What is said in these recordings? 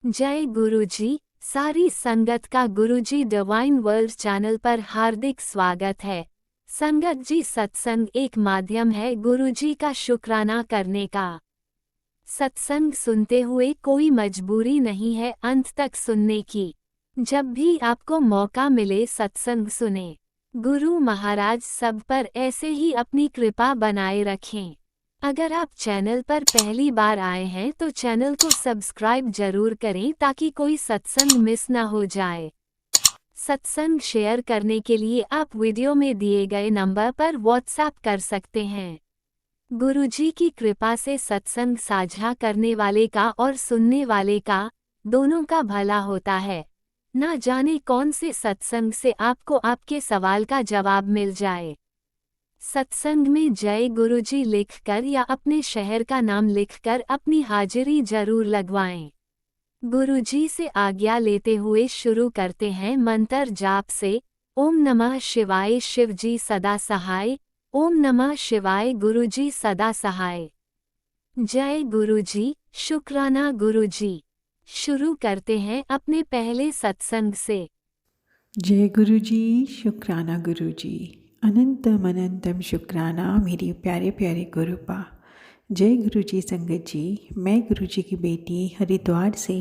जय गुरुजी। सारी संगत का गुरुजी डिवाइन वर्ल्ड चैनल पर हार्दिक स्वागत है। संगत जी, सत्संग एक माध्यम है गुरुजी का शुक्राना करने का। सत्संग सुनते हुए कोई मजबूरी नहीं है अंत तक सुनने की। जब भी आपको मौका मिले सत्संग सुने। गुरु महाराज सब पर ऐसे ही अपनी कृपा बनाए रखें। अगर आप चैनल पर पहली बार आए हैं तो चैनल को सब्सक्राइब जरूर करें ताकि कोई सत्संग मिस ना हो जाए। सत्संग शेयर करने के लिए आप वीडियो में दिए गए नंबर पर व्हाट्सएप कर सकते हैं। गुरुजी की कृपा से सत्संग साझा करने वाले का और सुनने वाले का दोनों का भला होता है। ना जाने कौन से सत्संग से आपको आपके सवाल का जवाब मिल जाए। सत्संग में जय गुरुजी लिखकर या अपने शहर का नाम लिखकर अपनी हाजिरी जरूर लगवाएं। गुरुजी से आज्ञा लेते हुए शुरू करते हैं मंत्र जाप से। ओम नमः शिवाय शिवजी सदा सहाय। ओम नमः शिवाय गुरुजी सदा सहाय। जय गुरुजी, शुक्राना गुरुजी। शुरू करते हैं अपने पहले सत्संग से। जय गुरु जी, शुक्राना गुरु जी। अनंतम अनंतम शुक्राना मेरी प्यारे प्यारे गुरुपा। जय गुरु जी संगत जी। मैं गुरु जी की बेटी हरिद्वार से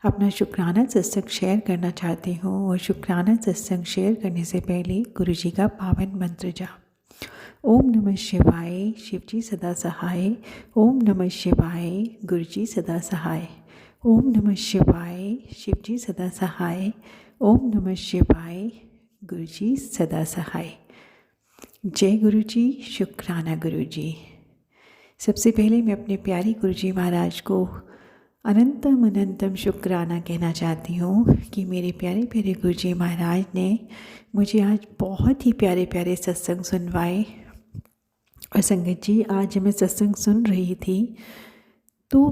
अपना शुक्राना सत्संग शेयर करना चाहती हूँ। और शुक्राना सत्संग शेयर करने से पहले गुरु जी का पावन मंत्र जाप। ओम नमः शिवाय शिवजी सदा सहाय। ओम नमः शिवाय गुरुजी सदा सहाय। ओम नमः शिवाय शिवजी सदा सहाय। ओम नमः शिवाय गुरुजी सदा सहाय। जय गुरु जी, शुक्राना गुरु जी। सबसे पहले मैं अपने प्यारे गुरु जी महाराज को अनंतम अनंतम शुक्राना कहना चाहती हूँ कि मेरे प्यारे प्यारे गुरु जी महाराज ने मुझे आज बहुत ही प्यारे प्यारे सत्संग सुनवाए। और संगत जी, आज मैं सत्संग सुन रही थी तो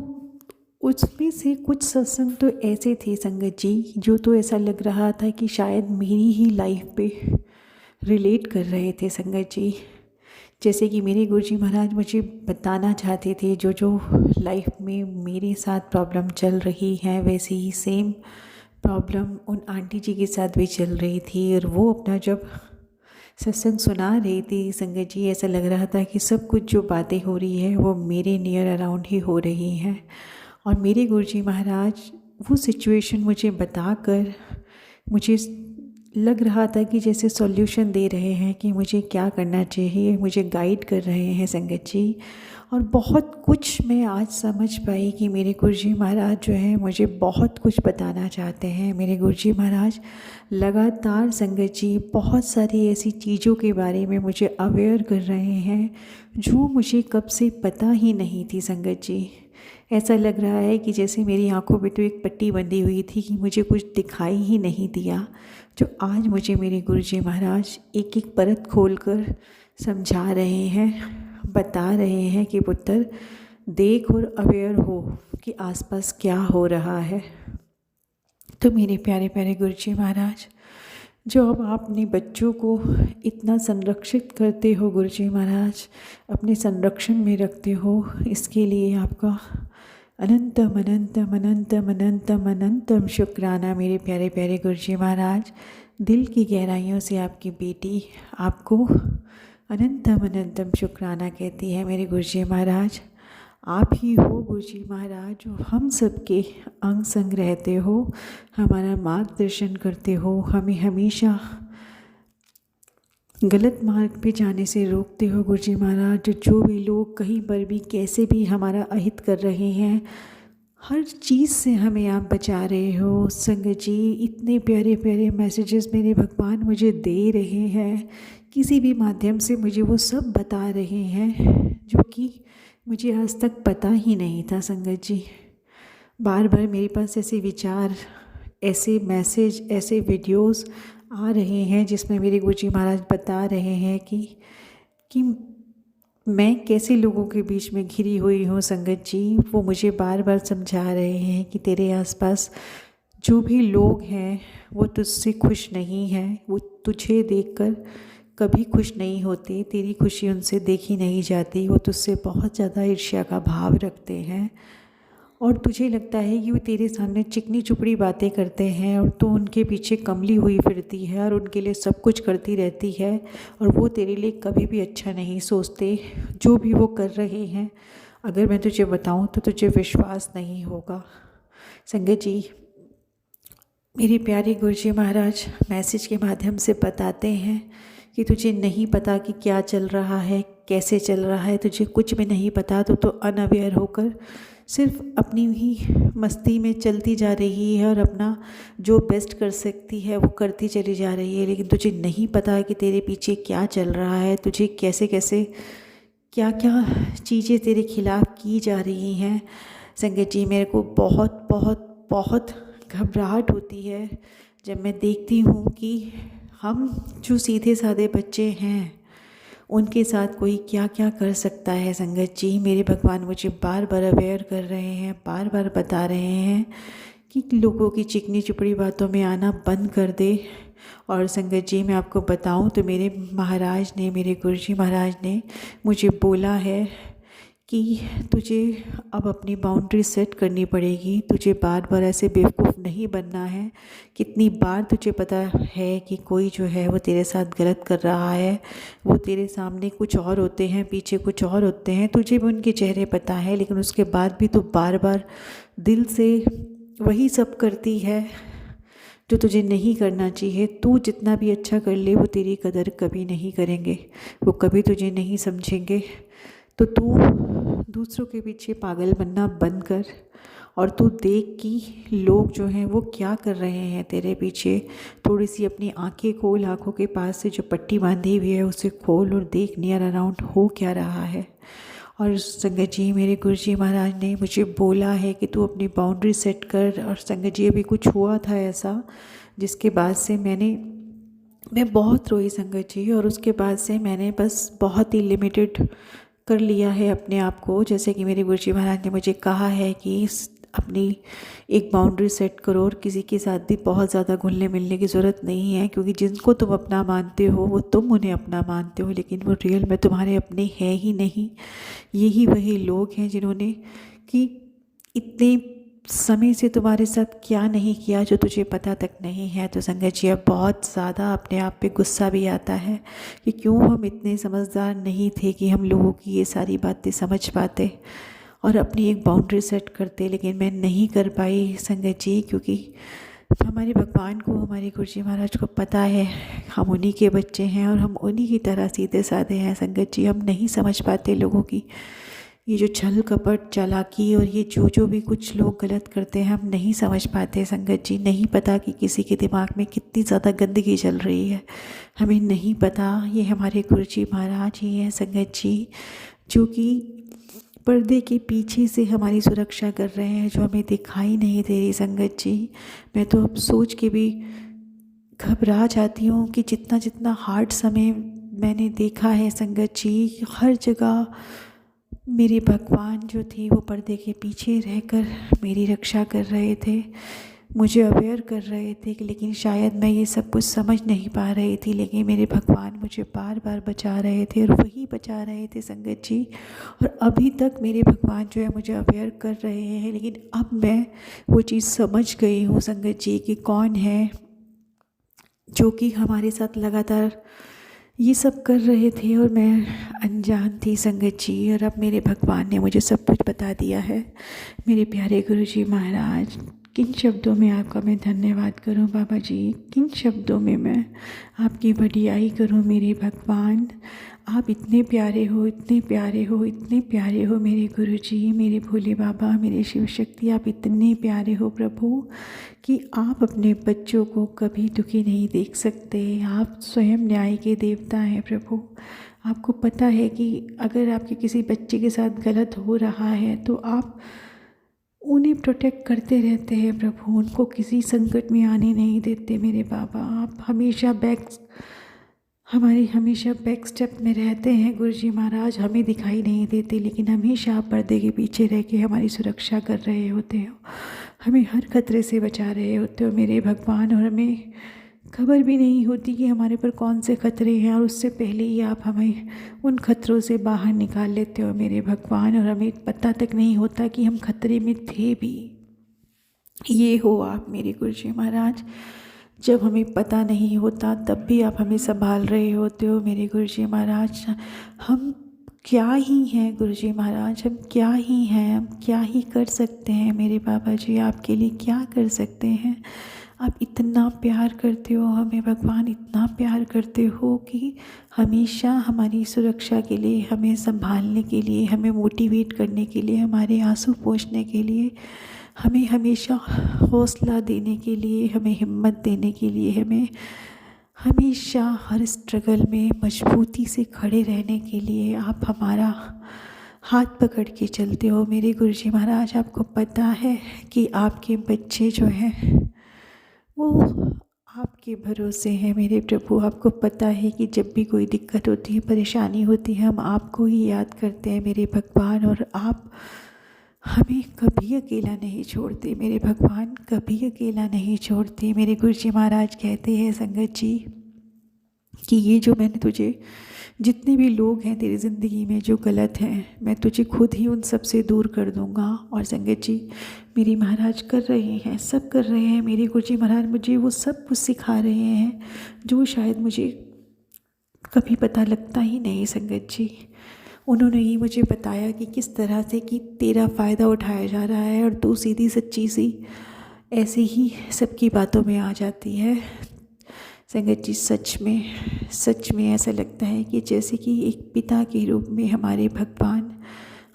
उसमें से कुछ सत्संग तो ऐसे थे संगत जी, जो तो ऐसा लग रहा था कि शायद मेरी ही लाइफ पे रिलेट कर रहे थे संगत जी। जैसे कि मेरे गुरुजी महाराज मुझे बताना चाहते थे जो जो लाइफ में मेरे साथ प्रॉब्लम चल रही है, वैसे ही सेम प्रॉब्लम उन आंटी जी के साथ भी चल रही थी। और वो अपना जब सत्संग सुना रही थी संगत जी, ऐसा लग रहा था कि सब कुछ जो बातें हो रही है वो मेरे नियर अराउंड ही हो रही हैं। और मेरे गुरुजी महाराज वो सिचुएशन मुझे बताकर मुझे लग रहा था कि जैसे सॉल्यूशन दे रहे हैं कि मुझे क्या करना चाहिए, मुझे गाइड कर रहे हैं संगत जी। और बहुत कुछ मैं आज समझ पाई कि मेरे गुरुजी महाराज जो है मुझे बहुत कुछ बताना चाहते हैं। मेरे गुरुजी महाराज लगातार संगत जी बहुत सारी ऐसी चीज़ों के बारे में मुझे अवेयर कर रहे हैं जो मुझे कब से पता ही नहीं थी संगत जी। ऐसा लग रहा है कि जैसे मेरी आंखों पे तो एक पट्टी बंधी हुई थी कि मुझे कुछ दिखाई ही नहीं दिया, जो आज मुझे मेरे गुरुजी महाराज एक एक परत खोलकर समझा रहे हैं, बता रहे हैं कि पुत्र देख और अवेयर हो कि आसपास क्या हो रहा है। तो मेरे प्यारे प्यारे गुरुजी महाराज, जो अब आप अपने बच्चों को इतना संरक्षित करते हो गुरुजी महाराज, अपने संरक्षण में रखते हो, इसके लिए आपका अनंतम अनंतम अनंतम अनंतम अनंतम शुक्राना मेरे प्यारे प्यारे गुरुजी महाराज। दिल की गहराइयों से आपकी बेटी आपको अनंतम अनंतम शुक्राना कहती है मेरे गुरुजी महाराज। आप ही हो गुरुजी महाराज जो हम सबके अंग संग रहते हो, हमारा मार्गदर्शन करते हो, हमें हमेशा गलत मार्ग पे जाने से रोकते हो गुरुजी महाराज। जो भी लोग कहीं पर भी कैसे भी हमारा अहित कर रहे हैं, हर चीज़ से हमें आप बचा रहे हो संगत जी। इतने प्यारे प्यारे मैसेजेस मेरे भगवान मुझे दे रहे हैं, किसी भी माध्यम से मुझे वो सब बता रहे हैं जो कि मुझे आज तक पता ही नहीं था संगत जी। बार बार मेरे पास ऐसे विचार, ऐसे मैसेज, ऐसे वीडियोस आ रहे हैं जिसमें मेरे गुरुजी महाराज बता रहे हैं कि मैं कैसे लोगों के बीच में घिरी हुई हूँ संगत जी। वो मुझे बार बार समझा रहे हैं कि तेरे आसपास जो भी लोग हैं वो तुझसे खुश नहीं हैं, वो तुझे देखकर कभी खुश नहीं होते, तेरी खुशी उनसे देखी नहीं जाती, वो तुझसे बहुत ज़्यादा ईर्ष्या का भाव रखते हैं। और तुझे लगता है कि वो तेरे सामने चिकनी चुपड़ी बातें करते हैं और तू उनके पीछे कमली हुई फिरती है और उनके लिए सब कुछ करती रहती है, और वो तेरे लिए कभी भी अच्छा नहीं सोचते जो भी वो कर रहे हैं। अगर मैं तुझे बताऊं तो तुझे विश्वास नहीं होगा। संगत जी, मेरे प्यारे गुरुजी महाराज मैसेज के माध्यम से बताते हैं कि तुझे नहीं पता कि क्या चल रहा है, कैसे चल रहा है, तुझे कुछ भी नहीं पता, तो अनअवेयर होकर सिर्फ अपनी ही मस्ती में चलती जा रही है और अपना जो बेस्ट कर सकती है वो करती चली जा रही है। लेकिन तुझे नहीं पता कि तेरे पीछे क्या चल रहा है, तुझे कैसे कैसे क्या क्या चीज़ें तेरे खिलाफ़ की जा रही हैं। संगत जी, मेरे को बहुत बहुत बहुत घबराहट होती है जब मैं देखती हूँ कि हम जो सीधे साधे बच्चे हैं उनके साथ कोई क्या क्या कर सकता है। संगत जी, मेरे भगवान मुझे बार बार अवेयर कर रहे हैं, बार बार बता रहे हैं कि लोगों की चिकनी चुपड़ी बातों में आना बंद कर दे। और संगत जी, मैं आपको बताऊं तो मेरे महाराज ने, मेरे गुरुजी महाराज ने मुझे बोला है कि तुझे अब अपनी बाउंड्री सेट करनी पड़ेगी, तुझे बार बार ऐसे बेवकूफ़ नहीं बनना है। कितनी बार तुझे पता है कि कोई जो है वो तेरे साथ गलत कर रहा है, वो तेरे सामने कुछ और होते हैं, पीछे कुछ और होते हैं, तुझे भी उनके चेहरे पता है, लेकिन उसके बाद भी तू बार बार दिल से वही सब करती है जो तुझे नहीं करना चाहिए। तू जितना भी अच्छा कर ले वो तेरी कदर कभी नहीं करेंगे, वो कभी तुझे नहीं समझेंगे। तो तू दूसरों के पीछे पागल बनना बंद कर और तू देख कि लोग जो हैं वो क्या कर रहे हैं तेरे पीछे। थोड़ी सी अपनी आंखें खोल, आंखों के पास से जो पट्टी बांधी हुई है उसे खोल और देख नियर अराउंड हो क्या रहा है। और संगत जी, मेरे गुरुजी महाराज ने मुझे बोला है कि तू अपनी बाउंड्री सेट कर। और संगत जी, अभी कुछ हुआ था ऐसा जिसके बाद से मैं बहुत रोई संगत जी, और उसके बाद से मैंने बस बहुत ही लिमिटेड कर लिया है अपने आप को। जैसे कि मेरे गुरुजी महाराज ने मुझे कहा है कि अपनी एक बाउंड्री सेट करो और किसी के साथ भी बहुत ज़्यादा घुलने मिलने की ज़रूरत नहीं है, क्योंकि जिनको तुम अपना मानते हो वो तुम उन्हें अपना मानते हो, लेकिन वो रियल में तुम्हारे अपने हैं ही नहीं। यही वही लोग हैं जिन्होंने कि इतने समय से तुम्हारे साथ क्या नहीं किया जो तुझे पता तक नहीं है। तो संगत जी, अब बहुत ज़्यादा अपने आप पे गुस्सा भी आता है कि क्यों हम इतने समझदार नहीं थे कि हम लोगों की ये सारी बातें समझ पाते और अपनी एक बाउंड्री सेट करते। लेकिन मैं नहीं कर पाई संगत जी, क्योंकि हमारे भगवान को, हमारे गुरुजी महाराज को पता है हम उन्हीं के बच्चे हैं और हम उन्हीं की तरह सीधे साधे हैं। संगत जी, हम नहीं समझ पाते लोगों की ये जो छल कपट चालाकी और ये जो भी कुछ लोग गलत करते हैं, हम नहीं समझ पाते संगत जी। नहीं पता कि किसी के दिमाग में कितनी ज़्यादा गंदगी चल रही है, हमें नहीं पता। ये हमारे गुरुजी महाराज ही हैं संगत जी, जो कि पर्दे के पीछे से हमारी सुरक्षा कर रहे हैं, जो हमें दिखाई नहीं दे रही संगत जी। मैं तो अब सोच के भी घबरा जाती हूँ कि जितना जितना हार्ड समय मैंने देखा है संगत जी, हर जगह मेरे भगवान जो थे वो पर्दे के पीछे रहकर मेरी रक्षा कर रहे थे, मुझे अवेयर कर रहे थे। लेकिन शायद मैं ये सब कुछ समझ नहीं पा रही थी, लेकिन मेरे भगवान मुझे बार बार बचा रहे थे और वही बचा रहे थे संगत जी। और अभी तक मेरे भगवान जो है मुझे अवेयर कर रहे हैं, लेकिन अब मैं वो चीज़ समझ गई हूँ संगत जी कि कौन है जो कि हमारे साथ लगातार ये सब कर रहे थे और मैं अनजान थी संगत जी। और अब मेरे भगवान ने मुझे सब कुछ बता दिया है। मेरे प्यारे गुरुजी महाराज, किन शब्दों में आपका मैं धन्यवाद करूं बाबा जी, किन शब्दों में मैं आपकी वडियाई करूं मेरे भगवान। आप इतने प्यारे हो, इतने प्यारे हो, इतने प्यारे हो मेरे गुरुजी, मेरे भोले बाबा, मेरे शिव शक्ति। आप इतने प्यारे हो प्रभु कि आप अपने बच्चों को कभी दुखी नहीं देख सकते। आप स्वयं न्याय के देवता हैं प्रभु। आपको पता है कि अगर आपके किसी बच्चे के साथ गलत हो रहा है तो आप उन्हें प्रोटेक्ट करते रहते हैं प्रभु, उनको किसी संकट में आने नहीं देते मेरे बाबा। आप हमेशा बैक स्टेप में रहते हैं गुरुजी महाराज, हमें दिखाई नहीं देते, लेकिन हमेशा आप पर्दे के पीछे रह के हमारी सुरक्षा कर रहे होते हो, हमें हर खतरे से बचा रहे होते हो मेरे भगवान। और हमें खबर भी नहीं होती कि हमारे पर कौन से खतरे हैं, और उससे पहले ही आप हमें उन खतरों से बाहर निकाल लेते हो मेरे भगवान, और हमें पता तक नहीं होता कि हम खतरे में थे भी। ये हो आप मेरे गुरुजी महाराज, जब हमें पता नहीं होता तब भी आप हमें संभाल रहे होते हो मेरे गुरुजी महाराज। हम क्या ही हैं गुरुजी महाराज, हम क्या ही हैं, हम क्या ही कर सकते हैं मेरे बाबा जी, आपके लिए क्या कर सकते हैं। आप इतना प्यार करते हो हमें भगवान, इतना प्यार करते हो कि हमेशा हमारी सुरक्षा के लिए, हमें संभालने के लिए, हमें मोटिवेट करने के लिए, हमारे आंसू पोंछने के लिए, हमें हमेशा हौसला देने के लिए, हमें हिम्मत देने के लिए, हमें हमेशा हर स्ट्रगल में मजबूती से खड़े रहने के लिए आप हमारा हाथ पकड़ के चलते हो मेरे गुरुजी महाराज। आपको पता है कि आपके बच्चे जो हैं वो आपके भरोसे हैं मेरे प्रभु। आपको पता है कि जब भी कोई दिक्कत होती है, परेशानी होती है, हम आपको ही याद करते हैं मेरे भगवान, और आप हमें कभी अकेला नहीं छोड़ते मेरे भगवान, कभी अकेला नहीं छोड़ते। मेरे गुरुजी महाराज कहते हैं संगत जी कि ये जो मैंने तुझे, जितने भी लोग हैं तेरी ज़िंदगी में जो गलत हैं, मैं तुझे खुद ही उन सब से दूर कर दूंगा। और संगत जी मेरे महाराज कर रहे हैं, सब कर रहे हैं मेरे गुरुजी महाराज, मुझे वो सब कुछ सिखा रहे हैं जो शायद मुझे कभी पता लगता ही नहीं। संगत जी उन्होंने ही मुझे बताया कि किस तरह से कि तेरा फ़ायदा उठाया जा रहा है, और तू सीधी सच्ची सी ऐसे ही सबकी बातों में आ जाती है। संगत जी सच में ऐसा लगता है कि जैसे कि एक पिता के रूप में हमारे भगवान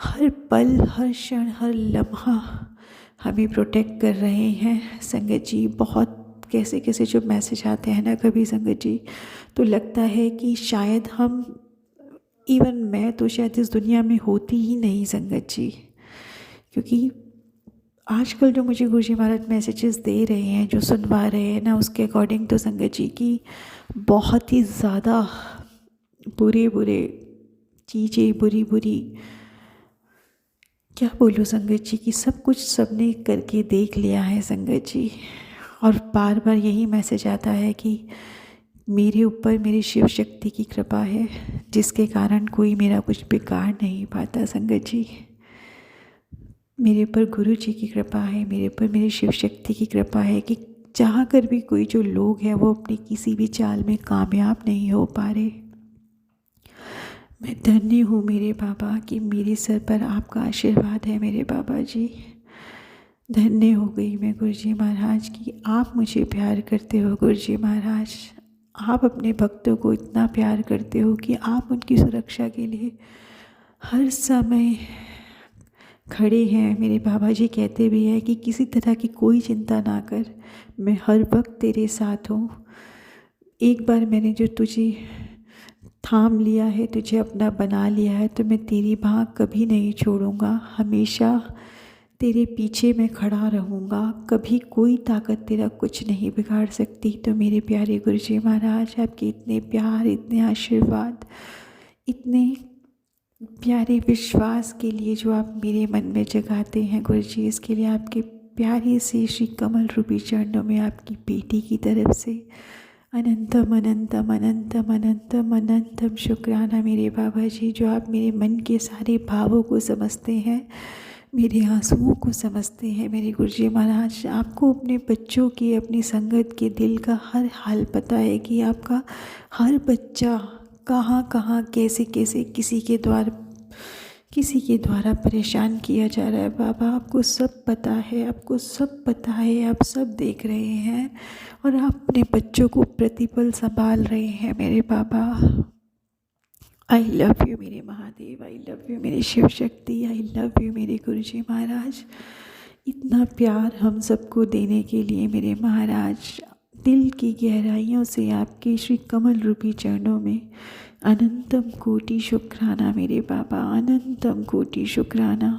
हर पल, हर क्षण, हर लम्हा हमें प्रोटेक्ट कर रहे हैं। संगत जी बहुत कैसे कैसे जो मैसेज आते हैं ना कभी संगत जी, तो लगता है कि शायद हम, इवन मैं तो शायद इस दुनिया में होती ही नहीं संगत जी, क्योंकि आजकल जो मुझे गुरुजी महाराज मैसेजेस दे रहे हैं, जो सुनवा रहे हैं ना, उसके अकॉर्डिंग तो संगत जी की बहुत ही ज़्यादा बुरे चीज़ें, बुरी क्या बोलूँ संगत जी की सब कुछ सबने करके देख लिया है संगत जी। और बार बार यही मैसेज आता है कि मेरे ऊपर मेरी शिव शक्ति की कृपा है, जिसके कारण कोई मेरा कुछ बिगाड़ नहीं पाता संगत जी। मेरे ऊपर गुरु जी की कृपा है, मेरे ऊपर मेरी शिव शक्ति की कृपा है कि चाह कर भी कोई जो लोग हैं वो अपनी किसी भी चाल में कामयाब नहीं हो पा रहे। मैं धन्य हूँ मेरे बाबा कि मेरे सर पर आपका आशीर्वाद है मेरे बाबा जी। धन्य हो गई मैं गुरुजी महाराज की आप मुझे प्यार करते हो गुरुजी महाराज। आप अपने भक्तों को इतना प्यार करते हो कि आप उनकी सुरक्षा के लिए हर समय खड़े हैं। मेरे बाबा जी कहते भी हैं कि किसी तरह की कोई चिंता ना कर, मैं हर वक्त तेरे साथ हूँ। एक बार मैंने जो तुझे थाम लिया है, तुझे अपना बना लिया है, तो मैं तेरी बाह कभी नहीं छोड़ूंगा, हमेशा तेरे पीछे मैं खड़ा रहूँगा, कभी कोई ताकत तेरा कुछ नहीं बिगाड़ सकती। तो मेरे प्यारे गुरुजी महाराज आपके इतने प्यार, इतने आशीर्वाद, इतने प्यारे विश्वास के लिए जो आप मेरे मन में जगाते हैं गुरुजी, इसके लिए आपके प्यारे से श्री कमल रूपी चरणों में आपकी बेटी की तरफ से अनंतम अनंतम अनंतम अनंतम अनंतम शुक्राना मेरे बाबा जी, जो आप मेरे मन के सारे भावों को समझते हैं, मेरे आंसुओं को समझते हैं मेरे गुरुजी महाराज। आपको अपने बच्चों की, अपनी संगत के दिल का हर हाल पता है कि आपका हर बच्चा कहाँ कहाँ कैसे कैसे किसी के द्वारा परेशान किया जा रहा है। बाबा आपको सब पता है, आपको सब पता है, आप सब देख रहे हैं और आप अपने बच्चों को प्रतिपल संभाल रहे हैं मेरे बाबा। आई लव यू मेरे महादेव, आई लव यू मेरी Shiv Shakti, I love you मेरे गुरुजी महाराज। इतना प्यार हम सबको देने के लिए मेरे महाराज दिल की गहराइयों से आपके श्री कमल रूपी चरणों में अनंतम कोटि शुक्राना मेरे बाबा, अनंतम कोटि शुक्राना।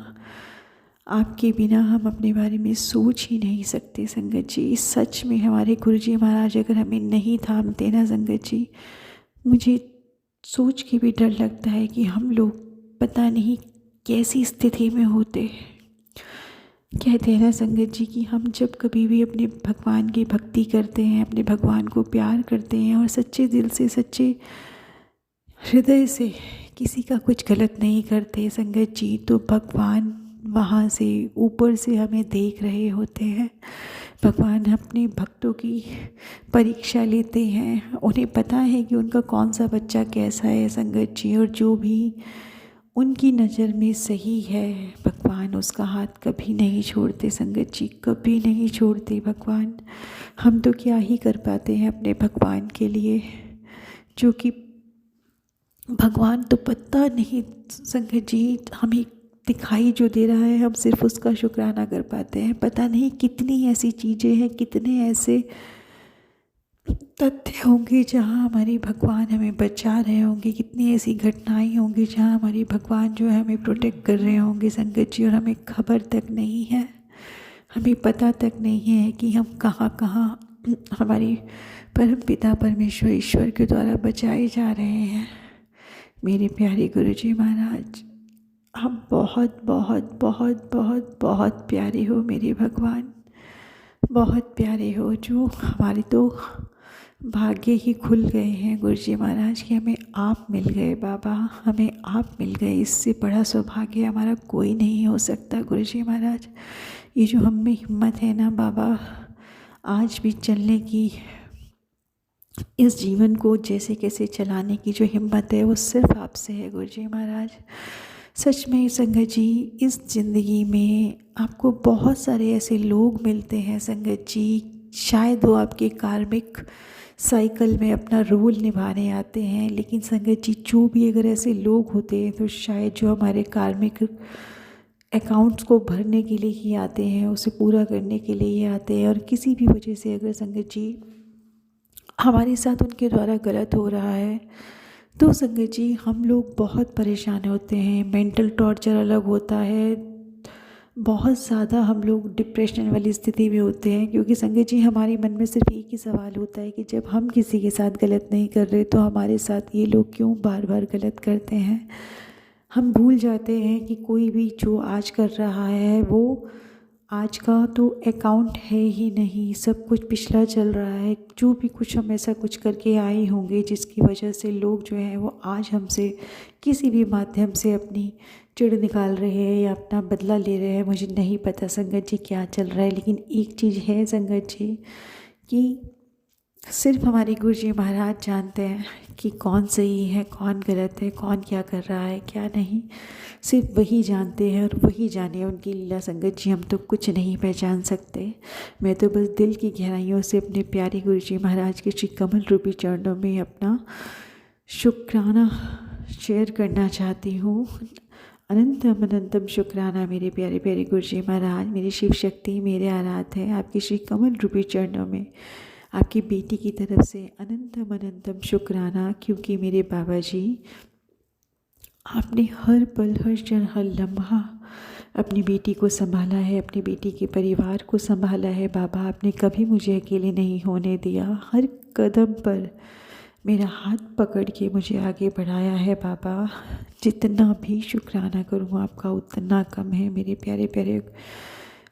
आपके बिना हम अपने बारे में सोच ही नहीं सकते संगत जी। इस सच में हमारे गुरुजी महाराज अगर हमें नहीं थामते ना संगत जी, मुझे सोच के भी डर लगता है कि हम लोग पता नहीं कैसी स्थिति में होते, कहते हैं ना संगत जी कि हम जब कभी भी अपने भगवान की भक्ति करते हैं, अपने भगवान को प्यार करते हैं और सच्चे दिल से, सच्चे हृदय से किसी का कुछ गलत नहीं करते संगत जी, तो भगवान वहाँ से ऊपर से हमें देख रहे होते हैं। भगवान अपने भक्तों की परीक्षा लेते हैं। उन्हें पता है कि उनका कौन सा बच्चा कैसा है संगत जी, और जो भी उनकी नज़र में सही है भगवान उसका हाथ कभी नहीं छोड़ते संगत जी, कभी नहीं छोड़ते भगवान। हम तो क्या ही कर पाते हैं अपने भगवान के लिए, जो कि भगवान तो पता नहीं संगत जी हमें दिखाई जो दे रहा है, हम सिर्फ उसका शुक्राना कर पाते हैं। पता नहीं कितनी ऐसी चीज़ें हैं, कितने ऐसे तथ्य होंगे जहाँ हमारे भगवान हमें बचा रहे होंगे, कितनी ऐसी घटनाएं होंगी जहाँ हमारे भगवान जो है हमें प्रोटेक्ट कर रहे होंगे संगत जी, और हमें खबर तक नहीं है, हमें पता तक नहीं है कि हम कहाँ कहाँ हमारी परम पिता परमेश्वर ईश्वर के द्वारा बचाए जा रहे हैं। मेरे प्यारे गुरुजी महाराज, हम बहुत बहुत बहुत बहुत बहुत प्यारे हो मेरे भगवान, बहुत प्यारे हो, जो हमारे तो भाग्य ही खुल गए हैं गुरुजी महाराज कि हमें आप मिल गए बाबा, हमें आप मिल गए। इससे बड़ा सौभाग्य हमारा कोई नहीं हो सकता गुरुजी महाराज। ये जो हम में हिम्मत है ना बाबा आज भी चलने की, इस जीवन को जैसे कैसे चलाने की जो हिम्मत है वो सिर्फ आपसे है गुरुजी महाराज। सच में संगत जी इस ज़िंदगी में आपको बहुत सारे ऐसे लोग मिलते हैं संगत जी, शायद वो आपके कार्मिक साइकिल में अपना रोल निभाने आते हैं, लेकिन संगत जी जो भी अगर ऐसे लोग होते हैं तो शायद जो हमारे कार्मिक अकाउंट्स को भरने के लिए ही आते हैं, उसे पूरा करने के लिए ही आते हैं। और किसी भी वजह से अगर संगत जी हमारे साथ उनके द्वारा गलत हो रहा है तो संगत जी हम लोग बहुत परेशान होते हैं, मेंटल टॉर्चर अलग होता है, बहुत ज़्यादा हम लोग डिप्रेशन वाली स्थिति में होते हैं। क्योंकि संगत जी हमारे मन में सिर्फ एक ही सवाल होता है कि जब हम किसी के साथ गलत नहीं कर रहे तो हमारे साथ ये लोग क्यों बार बार गलत करते हैं। हम भूल जाते हैं कि कोई भी जो आज कर रहा है वो आज का तो अकाउंट है ही नहीं, सब कुछ पिछला चल रहा है। जो भी कुछ हम ऐसा कुछ करके आए होंगे जिसकी वजह से लोग जो हैं वो आज हमसे किसी भी माध्यम से अपनी चिढ़ निकाल रहे हैं या अपना बदला ले रहे हैं, मुझे नहीं पता संगत जी क्या चल रहा है। लेकिन एक चीज़ है संगत जी कि सिर्फ हमारे गुरुजी महाराज जानते हैं कि कौन सही है कौन गलत है, कौन क्या कर रहा है क्या नहीं, सिर्फ वही जानते हैं और वही जाने उनकी लीला संगत जी। हम तो कुछ नहीं पहचान सकते। मैं तो बस दिल की गहराइयों से अपने प्यारे गुरुजी महाराज के श्री कमल रूपी चरणों में अपना शुक्राना शेयर करना चाहती हूँ। अनंतम अनंतम शुक्राना मेरे प्यारे प्यारे गुरुजी महाराज, मेरी शिव शक्ति मेरे आराध्य है आपके श्री कमल रूपी चरणों में आपकी बेटी की तरफ से अनंतम अनंतम शुक्राना। क्योंकि मेरे बाबा जी आपने हर पल हर क्षण हर लम्हा अपनी बेटी को संभाला है, अपनी बेटी के परिवार को संभाला है बाबा। आपने कभी मुझे अकेले नहीं होने दिया, हर कदम पर मेरा हाथ पकड़ के मुझे आगे बढ़ाया है बाबा। जितना भी शुक्राना करूँ आपका उतना कम है मेरे प्यारे प्यारे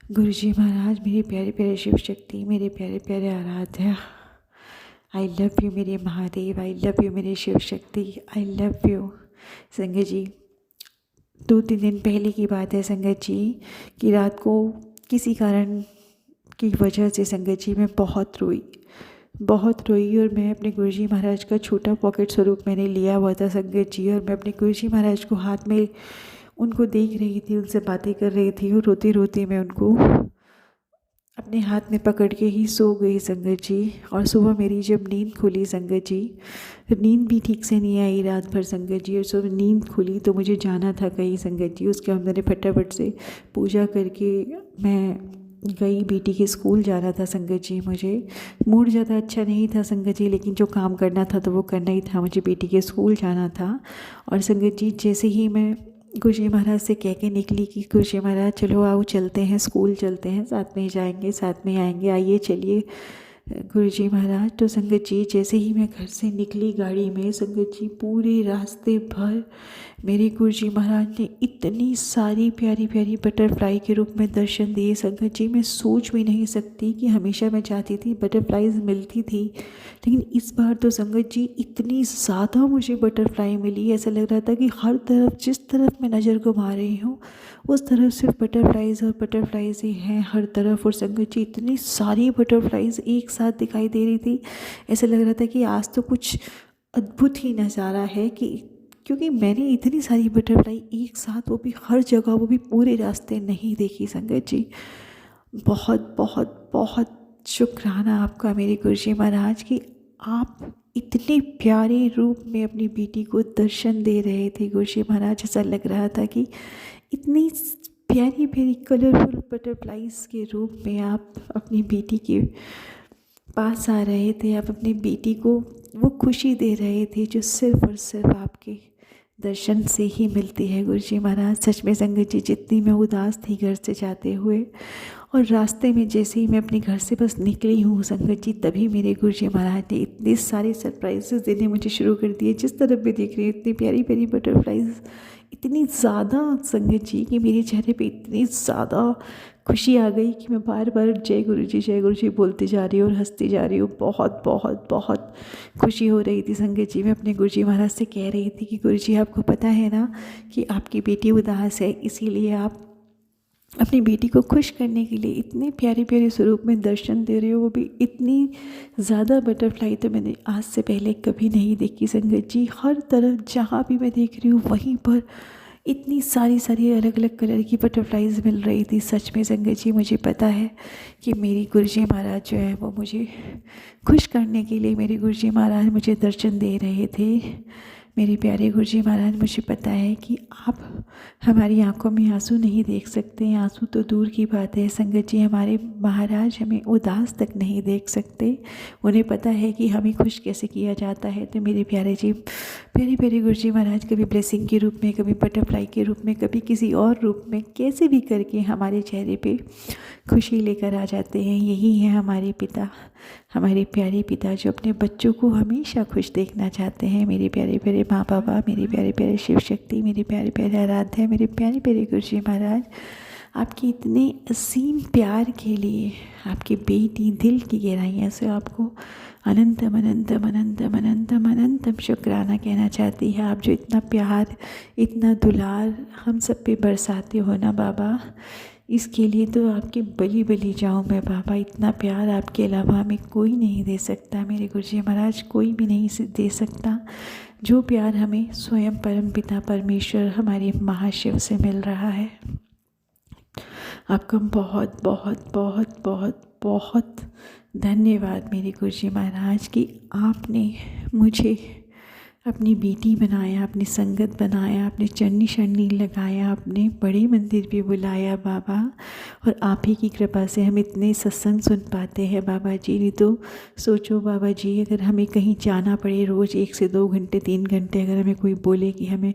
गुरुजी महाराज, मेरे प्यारे प्यारे शिव शक्ति, मेरे प्यारे प्यारे आराध्या। आई लव यू मेरे महादेव, आई लव यू मेरे Shiv Shakti, I love you. संगत जी 2-3 दिन पहले की बात है संगत जी कि रात को किसी कारण की वजह से संगत जी मैं बहुत रोई और मैं अपने गुरुजी महाराज का छोटा पॉकेट स्वरूप मैंने लिया हुआ था संगत जी, और मैं अपने गुरुजी महाराज को हाथ में उनको देख रही थी, उनसे बातें कर रही थी और रोते रोते मैं उनको अपने हाथ में पकड़ के ही सो गई संगत जी। और सुबह मेरी जब नींद खुली संगत जी, नींद भी ठीक से नहीं आई रात भर संगत जी, और सुबह नींद खुली तो मुझे जाना था कहीं संगत जी। उसके बाद मैंने फटाफट से पूजा करके मैं गई, बेटी के स्कूल जाना था संगत जी। मुझे मूड ज़्यादा अच्छा नहीं था संगत जी, लेकिन जो काम करना था तो वो करना ही था, मुझे बेटी के स्कूल जाना था। और संगत जी जैसे ही मैं गुरुजी महाराज से कह के निकली कि गुरुजी महाराज चलो आओ चलते हैं, स्कूल चलते हैं, साथ में ही जाएंगे साथ में आएंगे, आइए चलिए गुरुजी महाराज। तो संगत जी जैसे ही मैं घर से निकली गाड़ी में, संगत जी पूरे रास्ते भर मेरे गुरुजी महाराज ने इतनी सारी प्यारी प्यारी बटरफ्लाई के रूप में दर्शन दिए। संगत जी मैं सोच भी नहीं सकती कि हमेशा मैं चाहती थी बटरफ्लाईज मिलती थी, लेकिन इस बार तो संगत जी इतनी ज़्यादा मुझे बटरफ्लाई मिली, ऐसा लग रहा था कि हर तरफ जिस तरफ मैं नज़र घुमा रही हूँ उस तरफ सिर्फ बटरफ्लाईज और बटरफ्लाईज ही हैं हर तरफ। और संगत जी इतनी सारी बटरफ्लाईज एक साथ दिखाई दे रही थी, ऐसा लग रहा था कि आज तो कुछ अद्भुत ही नज़ारा है। कि क्योंकि मैंने इतनी सारी बटरफ्लाई एक साथ, वो भी हर जगह, वो भी पूरे रास्ते नहीं देखी संगत जी। बहुत बहुत बहुत शुक्राना आपका मेरे गुरुजी महाराज कि आप इतने प्यारे रूप में अपनी बेटी को दर्शन दे रहे थे गुरुजी महाराज। ऐसा लग रहा था कि इतनी प्यारी प्यारी कलरफुल बटरफ्लाईज के रूप में आप अपनी बेटी के पास आ रहे थे, आप अपनी बेटी को वो खुशी दे रहे थे जो सिर्फ और सिर्फ आपके दर्शन से ही मिलती है गुरुजी महाराज। सच में संगत जी जितनी मैं उदास थी घर से जाते हुए, और रास्ते में जैसे ही मैं अपने घर से बस निकली हूँ संगत जी, तभी मेरे गुरुजी महाराज ने इतने सारे सरप्राइजेस देने मुझे शुरू कर दिए। जिस तरफ भी देख रही हूँ इतनी प्यारी प्यारी बटरफ्लाईज, इतनी ज़्यादा संगत जी कि मेरे चेहरे पे इतनी ज़्यादा खुशी आ गई कि मैं बार बार जय गुरु जी बोलती जा रही हूँ और हंसती जा रही हूँ। बहुत बहुत बहुत खुशी हो रही थी संगत जी। मैं अपने गुरुजी महाराज से कह रही थी कि गुरुजी आपको पता है ना कि आपकी बेटी उदास है, इसीलिए आप अपनी बेटी को खुश करने के लिए इतने प्यारे प्यारे स्वरूप में दर्शन दे रहे हो, वो भी इतनी ज़्यादा बटरफ्लाई तो मैंने आज से पहले कभी नहीं देखी संगत जी। हर तरफ जहाँ भी मैं देख रही हूँ वहीं पर इतनी सारी सारी अलग अलग कलर की बटरफ्लाईज मिल रही थी। सच में संगत जी मुझे पता है कि मेरी गुरुजी महाराज जो है वो मुझे खुश करने के लिए, मेरे गुरुजी महाराज मुझे दर्शन दे रहे थे। मेरे प्यारे गुरुजी महाराज, मुझे पता है कि आप हमारी आंखों में आंसू नहीं देख सकते, आंसू तो दूर की बात है संगत जी। हमारे महाराज हमें उदास तक नहीं देख सकते, उन्हें पता है कि हमें खुश कैसे किया जाता है। तो मेरे प्यारे जी, प्यारे प्यारे गुरुजी महाराज कभी ब्लेसिंग के रूप में, कभी बटरफ्लाई के रूप में, कभी किसी और रूप में, कैसे भी करके हमारे चेहरे पे खुशी लेकर आ जाते हैं। यही है हमारे पिता, हमारे प्यारे पिता जो अपने बच्चों को हमेशा खुश देखना चाहते हैं। मेरे प्यारे प्यारे माँ बाबा, मेरे प्यारे प्यारे शिव शक्ति, मेरे प्यारे प्यारे आराध्या, मेरे प्यारे प्यारे गुरुजी महाराज, आपके इतने असीम प्यार के लिए आपकी बेटी दिल की गहराइयों से आपको अनंतम अनंतम अनंतम अनंतम अनंतम शुक्राना कहना चाहती है। आप जो इतना प्यार, इतना दुलार हम सब पे बरसाते हो ना बाबा, इसके लिए तो आपके बली बली जाऊँ मैं बाबा। इतना प्यार आपके अलावा हमें कोई नहीं दे सकता मेरे गुरुजी महाराज, कोई भी नहीं दे सकता जो प्यार हमें स्वयं परम पिता परमेश्वर हमारे महाशिव से मिल रहा है। आपका बहुत बहुत बहुत बहुत बहुत धन्यवाद मेरे गुरुजी महाराज कि आपने मुझे अपनी बेटी बनाया, अपनी संगत बनाया, अपने चरनी शरनी लगाया, अपने बड़े मंदिर भी बुलाया बाबा। और आप ही की कृपा से हम इतने सत्संग सुन पाते हैं बाबा जी। नहीं तो सोचो बाबा जी, अगर हमें कहीं जाना पड़े रोज़ 1 से 2 घंटे 3 घंटे, अगर हमें कोई बोले कि हमें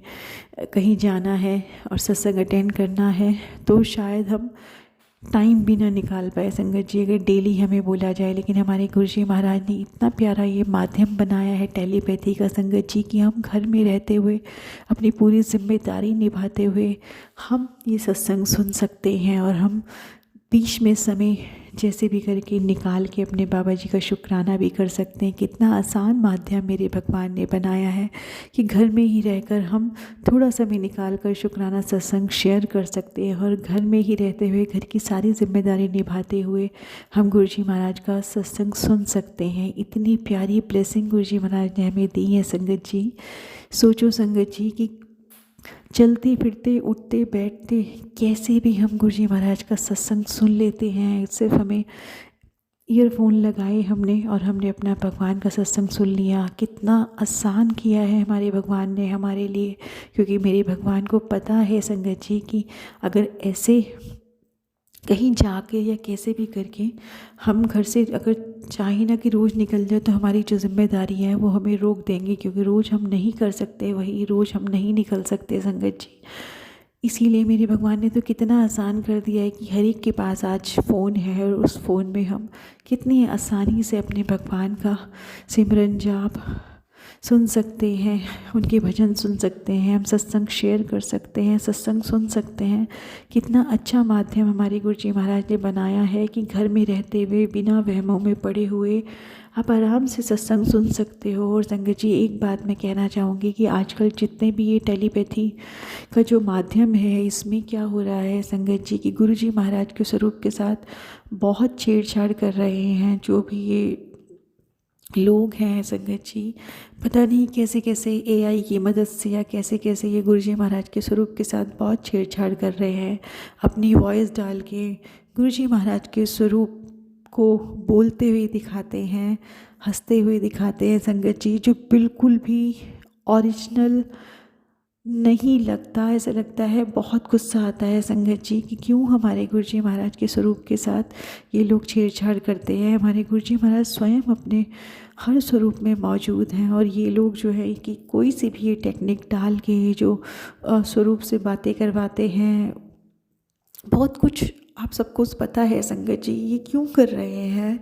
कहीं जाना है और सत्संग अटेंड करना है, तो शायद हम टाइम भी ना निकाल पाए संगत जी, अगर डेली हमें बोला जाए। लेकिन हमारे गुरुजी महाराज ने इतना प्यारा ये माध्यम बनाया है टेलीपैथी का संगत जी, कि हम घर में रहते हुए अपनी पूरी जिम्मेदारी निभाते हुए हम ये सत्संग सुन सकते हैं, और हम बीच में समय जैसे भी करके निकाल के अपने बाबा जी का शुक्राना भी कर सकते हैं। कितना आसान माध्यम मेरे भगवान ने बनाया है कि घर में ही रहकर हम थोड़ा समय निकाल कर शुक्राना सत्संग शेयर कर सकते हैं, और घर में ही रहते हुए घर की सारी जिम्मेदारी निभाते हुए हम गुरुजी महाराज का सत्संग सुन सकते हैं। इतनी प्यारी ब्लेसिंग गुरुजी महाराज ने हमें दी है संगत जी। सोचो संगत जी कि चलते फिरते उठते बैठते कैसे भी हम गुरुजी महाराज का सत्संग सुन लेते हैं। सिर्फ हमें ईयरफोन लगाए हमने और हमने अपना भगवान का सत्संग सुन लिया। कितना आसान किया है हमारे भगवान ने हमारे लिए, क्योंकि मेरे भगवान को पता है संगत जी कि अगर ऐसे कहीं जाके या कैसे भी करके हम घर से अगर चाहे ना कि रोज़ निकल जाए, तो हमारी जो जिम्मेदारी है वो हमें रोक देंगे, क्योंकि रोज़ हम नहीं कर सकते, वही रोज़ हम नहीं निकल सकते संगत जी। इसीलिए मेरे भगवान ने तो कितना आसान कर दिया है कि हर एक के पास आज फ़ोन है और उस फ़ोन में हम कितनी आसानी से अपने भगवान का सिमरन जाप सुन सकते हैं, उनके भजन सुन सकते हैं, हम सत्संग शेयर कर सकते हैं, सत्संग सुन सकते हैं। कितना अच्छा माध्यम हमारे गुरु जी महाराज ने बनाया है कि घर में रहते हुए बिना वहमों में पड़े हुए आप आराम से सत्संग सुन सकते हो। और संगत जी, एक बात मैं कहना चाहूँगी कि आजकल जितने भी ये टेलीपैथी का जो माध्यम है, इसमें क्या हो रहा है संगत जी कि गुरु जी महाराज के स्वरूप के साथ बहुत छेड़छाड़ कर रहे हैं जो भी ये लोग हैं संगत जी। पता नहीं कैसे कैसे एआई की मदद से या कैसे कैसे ये गुरु जी महाराज के स्वरूप के साथ बहुत छेड़छाड़ कर रहे हैं। अपनी वॉइस डाल के गुरु जी महाराज के स्वरूप को बोलते हुए दिखाते हैं, हंसते हुए दिखाते हैं संगत जी, जो बिल्कुल भी ओरिजिनल नहीं लगता। ऐसा लगता है, बहुत गुस्सा आता है संगत जी कि क्यों हमारे गुरु जी महाराज के स्वरूप के साथ ये लोग छेड़छाड़ करते हैं। हमारे गुरु जी महाराज स्वयं अपने हर स्वरूप में मौजूद हैं और ये लोग जो है कि कोई सी भी ये टेक्निक डाल के जो स्वरूप से बातें करवाते हैं, बहुत कुछ आप सबको पता है संगत जी ये क्यों कर रहे हैं।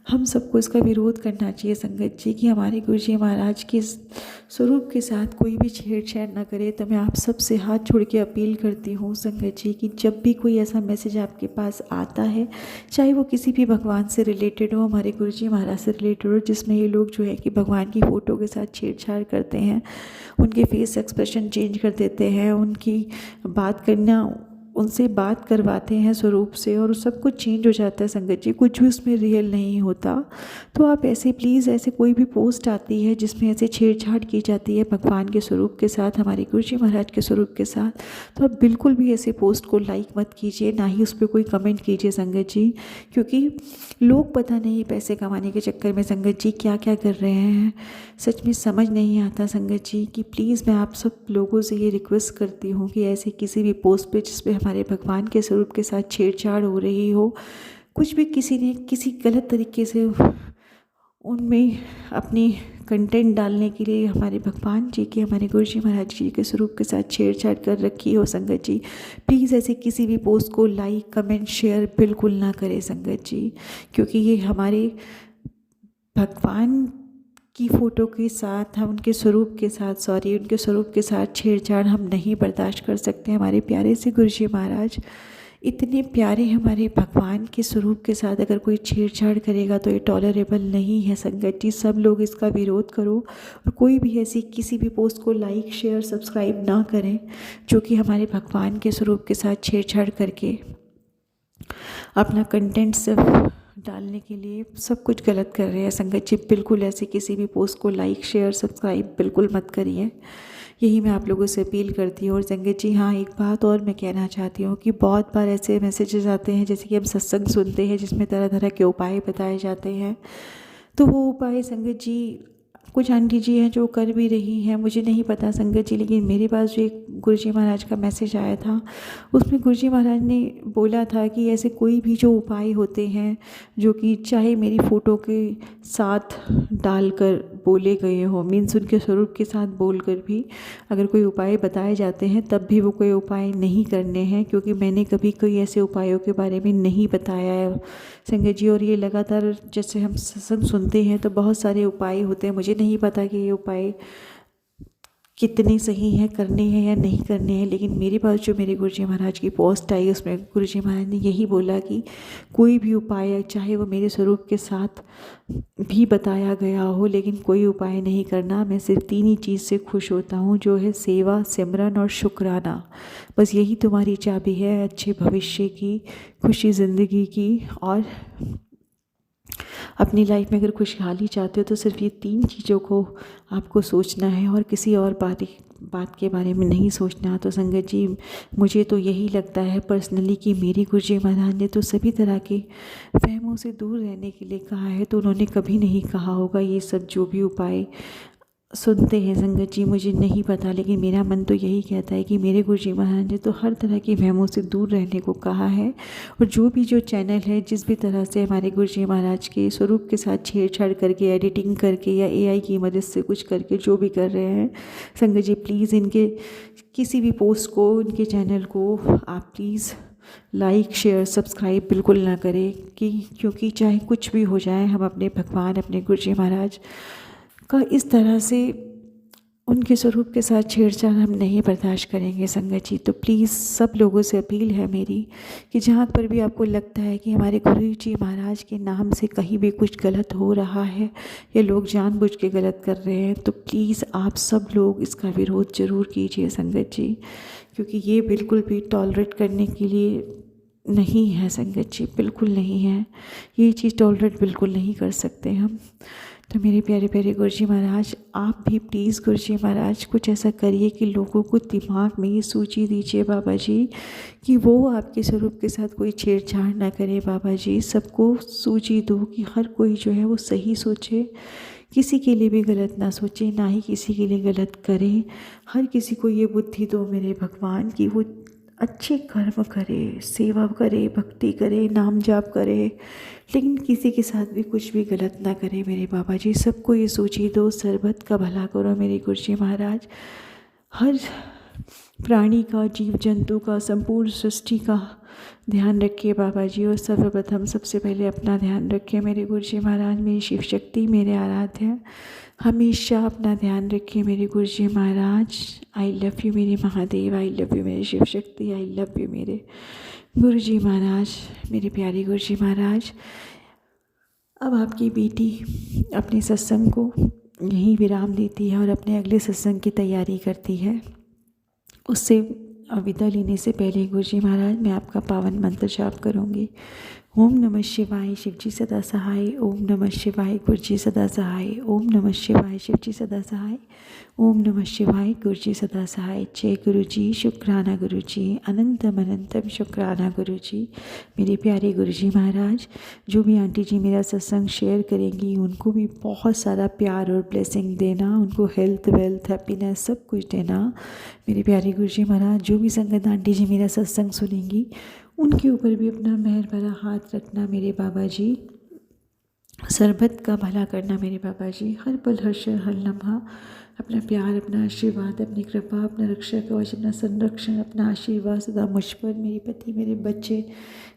हम सबको इसका विरोध करना चाहिए संगत जी कि हमारे गुरु जी महाराज के स्वरूप के साथ कोई भी छेड़छाड़ ना करे। तो मैं आप सबसे हाथ जोड़ के अपील करती हूँ संगत जी कि जब भी कोई ऐसा मैसेज आपके पास आता है, चाहे वो किसी भी भगवान से रिलेटेड हो, हमारे गुरु जी महाराज से रिलेटेड हो, जिसमें ये लोग जो है कि भगवान की फ़ोटो के साथ छेड़छाड़ करते हैं, उनके फेस एक्सप्रेशन चेंज कर देते हैं, उनकी बात करना, उनसे बात करवाते हैं स्वरूप से और सब कुछ चेंज हो जाता है संगत जी, कुछ भी उसमें रियल नहीं होता। तो आप ऐसे प्लीज़, ऐसे कोई भी पोस्ट आती है जिसमें ऐसे छेड़छाड़ की जाती है भगवान के स्वरूप के साथ, हमारे गुरु जी महाराज के स्वरूप के साथ, तो आप बिल्कुल भी ऐसे पोस्ट को लाइक मत कीजिए, ना ही उस पर कोई कमेंट कीजिए संगत जी। क्योंकि लोग पता नहीं पैसे कमाने के चक्कर में संगत जी क्या क्या कर रहे हैं, सच में समझ नहीं आता संगत जी कि प्लीज़ मैं आप सब लोगों से ये रिक्वेस्ट करती हूँ कि ऐसे किसी भी पोस्ट पे जिस पे हमारे भगवान के स्वरूप के साथ छेड़छाड़ हो रही हो, कुछ भी किसी ने किसी गलत तरीके से उनमें अपनी कंटेंट डालने के लिए हमारे भगवान जी के, हमारे गुरु जी महाराज जी के स्वरूप के साथ छेड़छाड़ कर रखी हो संगत जी, प्लीज़ ऐसे किसी भी पोस्ट को लाइक कमेंट शेयर बिल्कुल ना करें संगत जी। क्योंकि ये हमारे भगवान की फ़ोटो के साथ, हम उनके स्वरूप के साथ, उनके स्वरूप के साथ छेड़छाड़ हम नहीं बर्दाश्त कर सकते। हमारे प्यारे से गुरु जी महाराज इतने प्यारे, हमारे भगवान के स्वरूप के साथ अगर कोई छेड़छाड़ करेगा तो ये टॉलरेबल नहीं है संगत जी। सब लोग इसका विरोध करो और कोई भी ऐसी किसी भी पोस्ट को लाइक शेयर सब्सक्राइब ना करें जो कि हमारे भगवान के स्वरूप के साथ छेड़छाड़ करके अपना कंटेंट सिर्फ डालने के लिए सब कुछ गलत कर रहे हैं संगत जी। बिल्कुल ऐसे किसी भी पोस्ट को लाइक शेयर सब्सक्राइब बिल्कुल मत करिए, यही मैं आप लोगों से अपील करती हूँ। और संगत जी हाँ, एक बात और मैं कहना चाहती हूँ कि बहुत बार ऐसे मैसेजेस आते हैं जैसे कि हम सत्संग सुनते हैं जिसमें तरह तरह के उपाय बताए जाते हैं, तो वो उपाय संगत जी कुछ आंटी जी हैं जो कर भी रही हैं, मुझे नहीं पता संगत जी, लेकिन मेरे पास जो एक गुरु जी महाराज का मैसेज आया था उसमें गुरु जी महाराज ने बोला था कि ऐसे कोई भी जो उपाय होते हैं जो कि चाहे मेरी फ़ोटो के साथ डालकर बोले गए हो, मीन्स उनके स्वरूप के साथ बोलकर भी अगर कोई उपाय बताए जाते हैं तब भी वो कोई उपाय नहीं करने हैं, क्योंकि मैंने कभी कोई ऐसे उपायों के बारे में नहीं बताया है संगत जी। और ये लगातार जैसे हम सत्संग सुनते हैं तो बहुत सारे उपाय होते हैं, मुझे नहीं पता कि ये उपाय कितने सही हैं, करने हैं या नहीं करने हैं, लेकिन मेरे पास जो मेरे गुरु जी महाराज की पोस्ट आई उसमें गुरु जी महाराज ने यही बोला कि कोई भी उपाय चाहे वो मेरे स्वरूप के साथ भी बताया गया हो, लेकिन कोई उपाय नहीं करना। मैं सिर्फ 3 ही चीज़ से खुश होता हूँ, जो है सेवा, सिमरन और शुक्राना। बस यही तुम्हारी चाबी है अच्छे भविष्य की, खुशी ज़िंदगी की, और अपनी लाइफ में अगर खुशहाली चाहते हो तो सिर्फ ये 3 चीज़ों को आपको सोचना है और किसी और बात के बारे में नहीं सोचना। तो संगत जी मुझे तो यही लगता है पर्सनली कि मेरी गुरु जी महाराज ने तो सभी तरह के वहमों से दूर रहने के लिए कहा है, तो उन्होंने कभी नहीं कहा होगा ये सब जो भी उपाय सुनते हैं संगत जी, मुझे नहीं पता, लेकिन मेरा मन तो यही कहता है कि मेरे गुरु जी महाराज ने तो हर तरह की वहमों से दूर रहने को कहा है। और जो चैनल है जिस भी तरह से हमारे गुरु जी महाराज के स्वरूप के साथ छेड़छाड़ करके, एडिटिंग करके या एआई की मदद से कुछ करके जो भी कर रहे हैं, संगत जी प्लीज़ इनके किसी भी पोस्ट को, इनके चैनल को आप प्लीज़ लाइक शेयर सब्सक्राइब बिल्कुल ना करें, क्योंकि चाहे कुछ भी हो जाए, हम अपने भगवान, अपने गुरु जी महाराज का इस तरह से उनके स्वरूप के साथ छेड़छाड़ हम नहीं बर्दाश्त करेंगे संगत जी। तो प्लीज़ सब लोगों से अपील है मेरी कि जहाँ पर भी आपको लगता है कि हमारे गुरु जी महाराज के नाम से कहीं भी कुछ गलत हो रहा है या लोग जानबूझ के गलत कर रहे हैं, तो प्लीज़ आप सब लोग इसका विरोध ज़रूर कीजिए संगत जी, क्योंकि ये बिल्कुल भी टॉलरेट करने के लिए नहीं है संगत जी, बिल्कुल नहीं है। ये चीज़ टॉलरेट बिल्कुल नहीं कर सकते हम। तो मेरे प्यारे प्यारे गुरु जी महाराज, आप भी प्लीज़ गुरु जी महाराज कुछ ऐसा करिए कि लोगों को दिमाग में ये सूची दीजिए बाबा जी कि वो आपके स्वरूप के साथ कोई छेड़छाड़ ना करे बाबा जी। सबको सूची दो कि हर कोई जो है वो सही सोचे, किसी के लिए भी गलत ना सोचे, ना ही किसी के लिए गलत करे। हर किसी को ये बुद्धि दो मेरे भगवान कि वो अच्छे कर्म करे, सेवा करे, भक्ति करे, नाम जाप करे, लेकिन किसी के साथ भी कुछ भी गलत ना करे मेरे बाबा जी। सबको ये सोची दो, सर्बत का भला करो मेरे गुरु जी महाराज। हर प्राणी का, जीव जंतु का, संपूर्ण सृष्टि का ध्यान रखिए बाबा जी। और सर्वप्रथम सबसे पहले अपना ध्यान रखिए मेरे गुरु जी महाराज। मेरी शिव शक्ति मेरे आराध्य है, हमेशा अपना ध्यान रखिए मेरे गुरु जी महाराज। आई लव यू मेरे महादेव, आई लव यू मेरे Shiv Shakti, I love you मेरे गुरु जी महाराज, मेरे प्यारे गुरु जी महाराज। अब आपकी बेटी अपने सत्संग को यहीं विराम देती है और अपने अगले सत्संग की तैयारी करती है। उससे विदा लेने से पहले गुरु जी महाराज मैं आपका पावन मंत्र जाप करूँगी। ओम नमः शिवाय, शिवजी सदा सहाय। ओम नमः शिवाय, गुरुजी सदा सहाय। ओम नमः शिवाय, शिवजी सदा सहाय। ओम नमः शिवाय, गुरुजी सदा सहाय। जय गुरुजी, शुक्राना गुरुजी, अनंतम अनंतम शुक्राना गुरुजी। मेरे प्यारे गुरुजी महाराज, जो भी आंटी जी मेरा सत्संग शेयर करेंगी उनको भी बहुत सारा प्यार और ब्लेसिंग देना, उनको हेल्थ वेल्थ हैप्पीनेस सब कुछ देना मेरे प्यारे गुरुजी महाराज। जो भी संगत आंटी जी मेरा सत्संग सुनेंगी उनके ऊपर भी अपना मेहर भरा हाथ रखना मेरे बाबा जी। सर्बत का भला करना मेरे बाबा जी। हर पल हर क्षण हर लम्हा अपना प्यार, अपना आशीर्वाद, अपनी कृपा, अपना रक्षा कवच, अपना संरक्षण, अपना आशीर्वाद सदा मुझ पर, मेरे पति, मेरे बच्चे,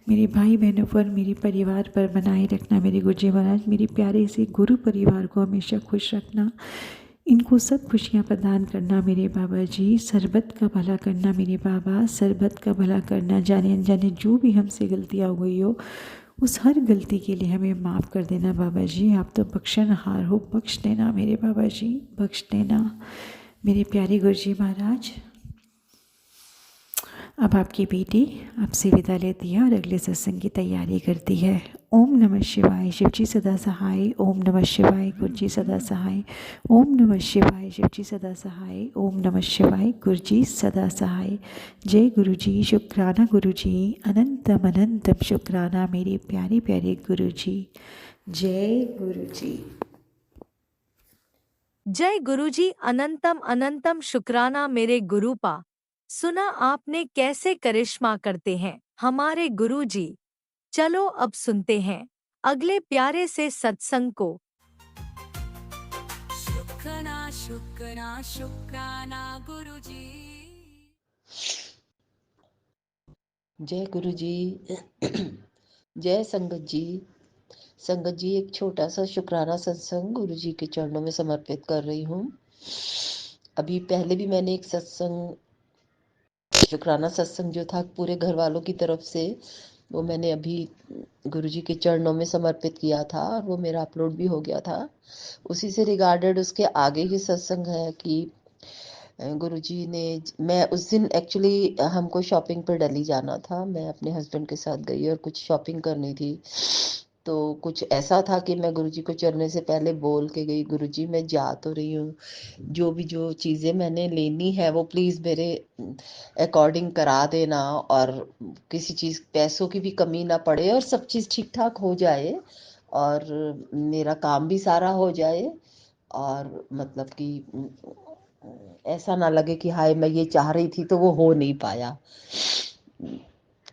मेरे भाई बहनों पर, मेरे परिवार पर बनाए रखना मेरे गुरुजी महाराज। मेरे प्यारे से गुरु परिवार को हमेशा खुश रखना, इनको सब खुशियाँ प्रदान करना मेरे बाबा जी। सर्बत का भला करना मेरे बाबा, सर्बत का भला करना। जाने अनजाने जो भी हमसे गलतियाँ हो गई हो, उस हर गलती के लिए हमें माफ़ कर देना बाबा जी। आप तो बख्शनहार हो, बख्श देना मेरे बाबा जी, बख्श देना मेरे प्यारे गुरुजी महाराज। अब आपकी बेटी आपसे विदा लेती है और अगले सत्संग की तैयारी करती है। ओम नमः शिवाय, शिवजी सदा सहाय। ओम नमः शिवाय, गुरुजी सदा सहाय। ओम नमः शिवाय, शिवजी सदा सहाय। ओम नमः शिवाय, गुरुजी सदा सहाय। जय गुरुजी, शुक्राना गुरुजी, अनंतम अनंतम शुक्राना मेरे प्यारे प्यारे गुरुजी। जय गुरुजी। जय गुरुजी, अनंतम अनंतम शुक्राना मेरे गुरुपा। सुना आपने कैसे करिश्मा करते हैं हमारे गुरुजी। चलो अब सुनते हैं अगले प्यारे से सत्संग को। शुक्राना शुक्राना शुक्राना गुरुजी। जय गुरु जी। जय संगत जी। संगत जी, एक छोटा सा शुक्राना सत्संग गुरु जी के चरणों में समर्पित कर रही हूँ। अभी पहले भी मैंने एक सत्संग, शुक्राना सत्संग जो था पूरे घर वालों की तरफ से, वो मैंने अभी गुरु जी के चरणों में समर्पित किया था और वो मेरा अपलोड भी हो गया था। उसी से रिगार्डेड उसके आगे ही सत्संग है कि गुरुजी ने, मैं उस दिन एक्चुअली हमको शॉपिंग पर दिल्ली जाना था। मैं अपने हस्बैंड के साथ गई और कुछ शॉपिंग करनी थी। तो कुछ ऐसा था कि मैं गुरुजी को चलने से पहले बोल के गई, गुरुजी मैं जा तो रही हूँ, जो चीज़ें मैंने लेनी है वो प्लीज़ मेरे अकॉर्डिंग करा देना, और किसी चीज़ पैसों की भी कमी ना पड़े और सब चीज़ ठीक ठाक हो जाए और मेरा काम भी सारा हो जाए और मतलब कि ऐसा ना लगे कि हाय मैं ये चाह रही थी तो वो हो नहीं पाया।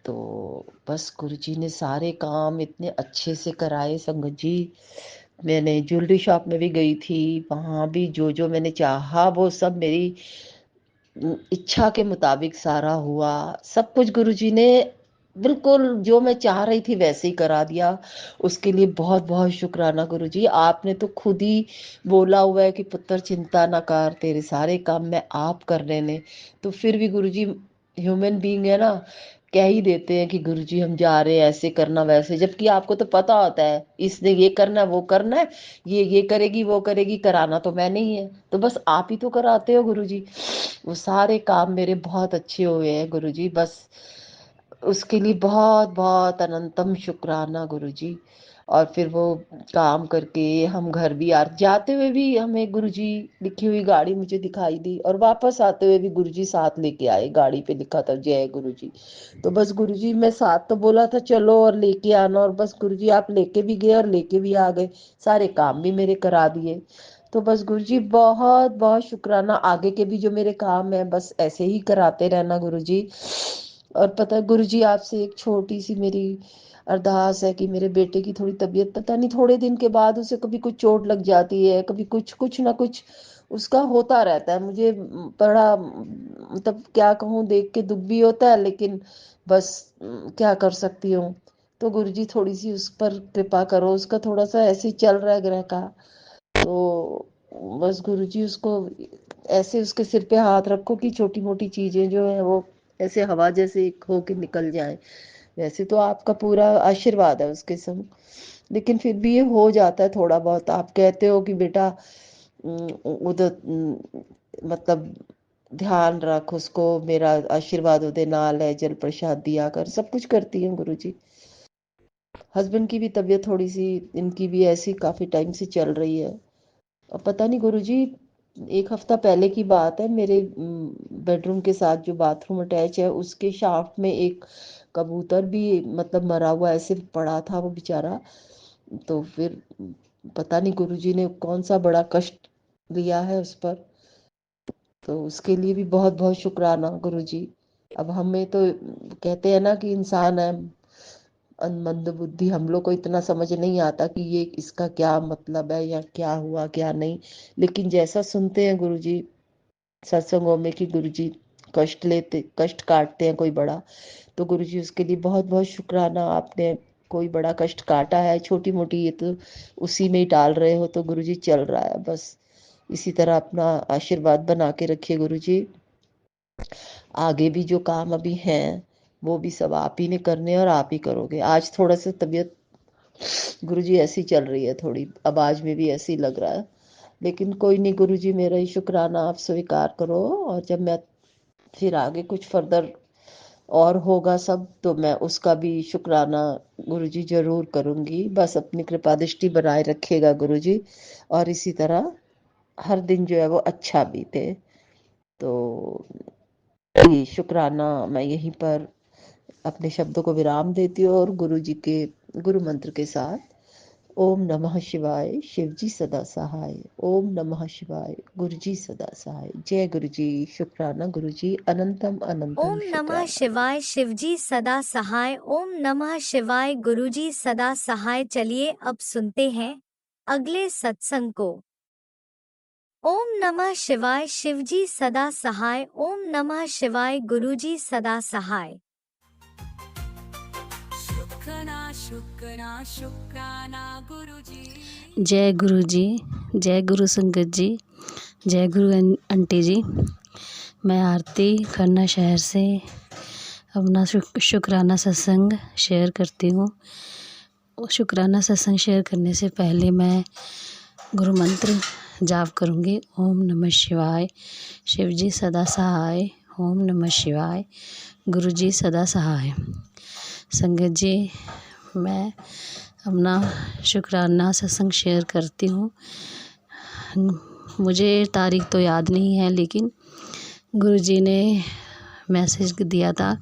तो बस गुरुजी ने सारे काम इतने अच्छे से कराए संगत जी। मैंने ज्वेलरी शॉप में भी गई थी, वहाँ भी जो जो मैंने चाहा वो सब मेरी इच्छा के मुताबिक सारा हुआ। सब कुछ गुरुजी ने बिल्कुल जो मैं चाह रही थी वैसे ही करा दिया। उसके लिए बहुत बहुत शुक्राना गुरुजी। आपने तो खुद ही बोला हुआ है कि पुत्र चिंता ना कर, तेरे सारे काम मैं आप कर रहे ने। तो फिर भी गुरुजी ह्यूमन बीइंग है ना, कह ही देते हैं कि गुरुजी हम जा रहे हैं ऐसे करना वैसे, जबकि आपको तो पता होता है इसने ये करना है वो करना है, ये करेगी वो करेगी, कराना तो मैंने ही है, तो बस आप ही तो कराते हो गुरुजी। वो सारे काम मेरे बहुत अच्छे हुए हैं गुरुजी। बस उसके लिए बहुत बहुत अनंतम शुक्राना गुरुजी। और फिर वो काम करके हम घर भी आ जाते हुए भी हमें गुरुजी लिखी हुई गाड़ी मुझे दिखाई दी, और वापस आते हुए भी गुरुजी साथ लेके आए, गाड़ी पे लिखा था जय गुरुजी। तो बस गुरुजी मैं साथ तो बोला था चलो और लेके आना, और बस गुरुजी आप लेके भी गए और लेके भी आ गए, सारे काम भी मेरे करा दिए। तो बस गुरुजी बहुत बहुत शुक्राना। आगे के भी जो मेरे काम है बस ऐसे ही कराते रहना गुरुजी। और पता है गुरुजी आपसे एक छोटी सी मेरी अरदास है कि मेरे बेटे की थोड़ी तबीयत, पता नहीं थोड़े दिन के बाद उसे कभी कुछ चोट लग जाती है, कभी कुछ कुछ ना कुछ उसका होता रहता है। मुझे बड़ा मतलब क्या कहूँ, देख के दुख भी होता है, लेकिन बस क्या कर सकती हूँ। तो गुरुजी थोड़ी सी उस पर कृपा करो, उसका थोड़ा सा ऐसे ही चल रहा है ग्रह का। तो बस गुरुजी उसको ऐसे उसके सिर पे हाथ रखो कि छोटी मोटी चीजें जो है वो ऐसे हवा जैसे होके निकल जाए। वैसे तो आपका पूरा आशीर्वाद है उसके संग, लेकिन फिर भी ये हो जाता है थोड़ा बहुत। आप कहते हो कि बेटा उधर मतलब ध्यान रख उसको, मेरा आशीर्वाद उदय नाल है, जल प्रसाद दिया कर, सब कुछ करती हूँ गुरुजी। हस्बैंड की भी तबीयत थोड़ी सी, इनकी भी ऐसी काफी टाइम से चल रही है। अब पता नहीं गुरुजी, एक हफ्ता पहले की बात है, मेरे बेडरूम के साथ जो बाथरूम अटैच है उसके शाफ्ट में एक कबूतर भी मतलब मरा हुआ ऐसे पड़ा था वो बेचारा। तो फिर पता नहीं गुरुजी ने कौन सा बड़ा कष्ट दिया है उस पर। तो उसके लिए भी बहुत बहुत शुक्राना गुरुजी। अब हमें तो कहते हैं ना कि इंसान है मंद बुद्धि, हम लोग को इतना समझ नहीं आता कि ये इसका क्या मतलब है या क्या हुआ क्या नहीं। लेकिन जैसा सुनते हैं गुरुजी सत्संगों में कि गुरुजी कष्ट लेते, कष्ट काटते हैं कोई बड़ा, तो गुरुजी उसके लिए बहुत बहुत शुक्राना। आपने कोई बड़ा कष्ट काटा है, छोटी मोटी ये तो उसी में ही डाल रहे हो, तो गुरुजी चल रहा है। बस इसी तरह अपना आशीर्वाद बना के रखिए गुरुजी। आगे भी जो काम अभी हैं वो भी सब आप ही ने करने और आप ही करोगे। आज थोड़ा सा तबीयत गुरुजी ऐसी चल रही है, थोड़ी आवाज में भी ऐसी लग रहा है, लेकिन कोई नहीं गुरुजी, मेरा ही शुक्राना आप स्वीकार करो। और जब मैं फिर आगे कुछ फर्दर और होगा सब, तो मैं उसका भी शुक्राना गुरुजी जरूर करूंगी। बस अपनी कृपा दृष्टि बनाए रखिएगा गुरुजी, और इसी तरह हर दिन जो है वो अच्छा बीते। तो ये शुक्राना मैं यहीं पर अपने शब्दों को विराम देती हूँ, और गुरु जी के गुरु मंत्र के साथ ओम नमः शिवाय, शिव जी सदा सहाय। ओम नमः शिवाय, गुरु जी सदा सहाय। जय गुरु जी। शुक्राना गुरु जी, अनंतम अनंतम ओम नमः शुक्राना। शिवाय, शिवजी सदा सहाय। ओम नमः शिवाय, गुरुजी सदा सहाय। चलिए अब सुनते हैं अगले सत्संग को। ओम नमः शिवाय, शिवजी सदा सहाय। ओम नमः शिवाय, गुरुजी सदा सहाय। शुक्राना शुक्राना शुक्राना गुरुजी। जय गुरु जी, जय गुरु संगत जी, जय गुरु आंटी जी। मैं आरती खन्ना शहर से अपना शुक्राना सत्संग शेयर करती हूँ। शुक्राना सत्संग शेयर करने से पहले मैं गुरु मंत्र जाप करूँगी। ओम नमः शिवाय, शिव जी सदा सहाय। ओम नमः शिवाय, गुरु जी सदा सहाय। संगत जी, मैं अपना शुक्राना सत्संग शेयर करती हूँ। मुझे तारीख तो याद नहीं है, लेकिन गुरुजी ने मैसेज दिया था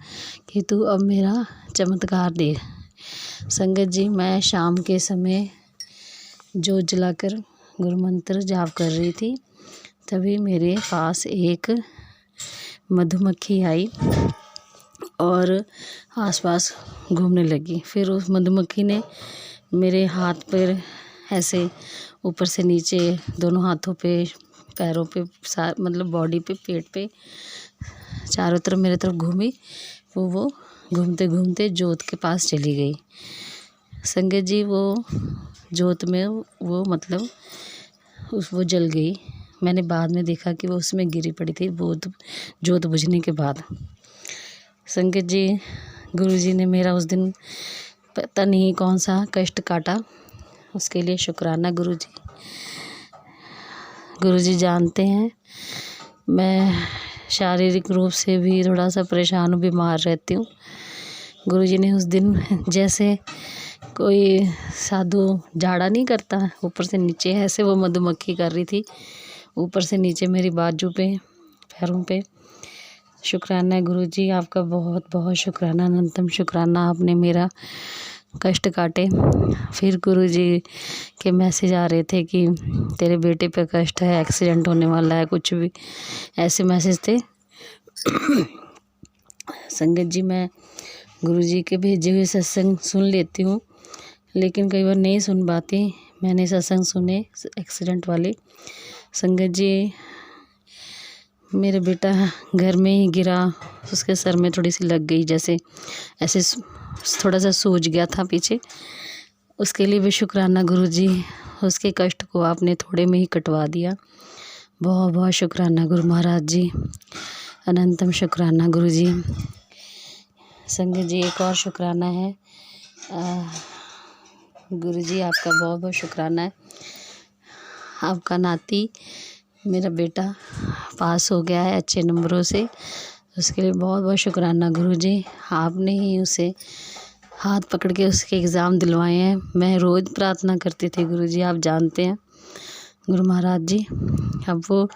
कि तू अब मेरा चमत्कार देख। संगत जी, मैं शाम के समय जोत जलाकर गुरु मंत्र जाप कर रही थी, तभी मेरे पास एक मधुमक्खी आई और आसपास घूमने लगी। फिर उस मधुमक्खी ने मेरे हाथ पर ऐसे ऊपर से नीचे दोनों हाथों पे, पैरों पे, मतलब बॉडी पे, पेट पे, चारों तरफ मेरे तरफ घूमी। वो घूमते घूमते जोत के पास चली गई। संगत जी, वो जोत में वो मतलब वो जल गई। मैंने बाद में देखा कि वो उसमें गिरी पड़ी थी जोत बुझने के बाद। संगत जी, गुरुजी ने मेरा उस दिन पता नहीं कौन सा कष्ट काटा, उसके लिए शुक्राना गुरुजी। गुरुजी जानते हैं मैं शारीरिक रूप से भी थोड़ा सा परेशान हूँ, बीमार रहती हूँ। गुरुजी ने उस दिन जैसे कोई साधु झाड़ा नहीं करता, ऊपर से नीचे ऐसे वो मधुमक्खी कर रही थी, ऊपर से नीचे मेरी बाजू पे, पैरों पे। शुक्राना है गुरुजी, आपका बहुत बहुत शुक्राना, अनंतम शुक्राना, आपने मेरा कष्ट काटे। फिर गुरुजी के मैसेज आ रहे थे कि तेरे बेटे पे कष्ट है, एक्सीडेंट होने वाला है, कुछ भी ऐसे मैसेज थे। संगत जी, मैं गुरुजी के भेजे हुए सत्संग सुन लेती हूँ, लेकिन कई बार नहीं सुन पाती। मैंने सत्संग सुने एक्सीडेंट वाले। संगत जी, मेरा बेटा घर में ही गिरा, उसके सर में थोड़ी सी लग गई, जैसे ऐसे थोड़ा सा सूज गया था पीछे। उसके लिए भी शुक्राना गुरुजी, उसके कष्ट को आपने थोड़े में ही कटवा दिया। बहुत बहुत शुक्राना गुरु महाराज जी, अनंतम शुक्राना गुरुजी। संगत जी, एक और शुक्राना है गुरुजी, आपका बहुत बहुत शुक्राना है। आपका नाती, मेरा बेटा पास हो गया है अच्छे नंबरों से, उसके लिए बहुत बहुत शुक्राना गुरुजी। आपने ही उसे हाथ पकड़ के उसके एग्ज़ाम दिलवाए हैं। मैं रोज़ प्रार्थना करती थी गुरुजी, आप जानते हैं गुरु महाराज जी। अब वो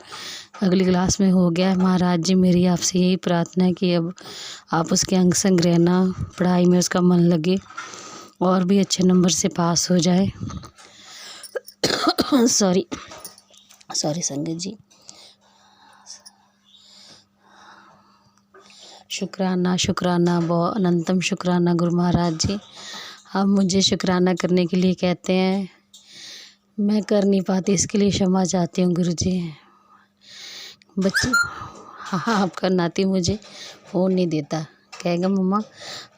अगली क्लास में हो गया है। महाराज जी, मेरी आपसे यही प्रार्थना है कि अब आप उसके अंग संग रहना, पढ़ाई में उसका मन लगे और भी अच्छे नंबर से पास हो जाए। सॉरी संगत जी। शुक्राना बहुत अनंतम शुक्राना गुरु महाराज जी। आप मुझे शुक्राना करने के लिए कहते हैं, मैं कर नहीं पाती, इसके लिए क्षमा चाहती हूँ गुरु जी। बच्चे, हाँ, आपका नाती मुझे फ़ोन नहीं देता, कहेगा मम्मा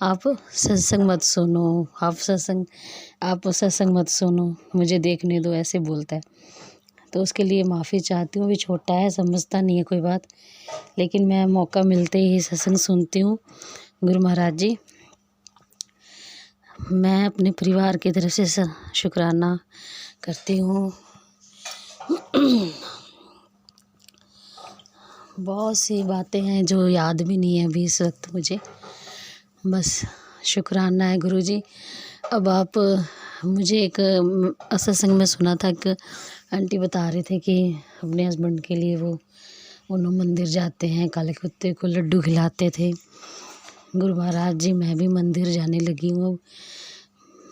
आप सत्संग मत सुनो, आप सत्संग मत सुनो, मुझे देखने दो, ऐसे बोलता है। तो उसके लिए माफ़ी चाहती हूँ। भी छोटा है, समझता नहीं है कोई बात, लेकिन मैं मौका मिलते ही सत्संग सुनती हूँ गुरु महाराज जी। मैं अपने परिवार की तरफ से शुक्राना करती हूँ। बहुत सी बातें हैं जो याद भी नहीं है अभी इस वक्त मुझे, बस शुक्राना है गुरुजी। अब आप मुझे एक सत्संग में सुना था कि आंटी बता रहे थे कि अपने हस्बैंड के लिए वो मंदिर जाते हैं, काले कुत्ते को लड्डू खिलाते थे। गुरु महाराज जी, मैं भी मंदिर जाने लगी हूँ।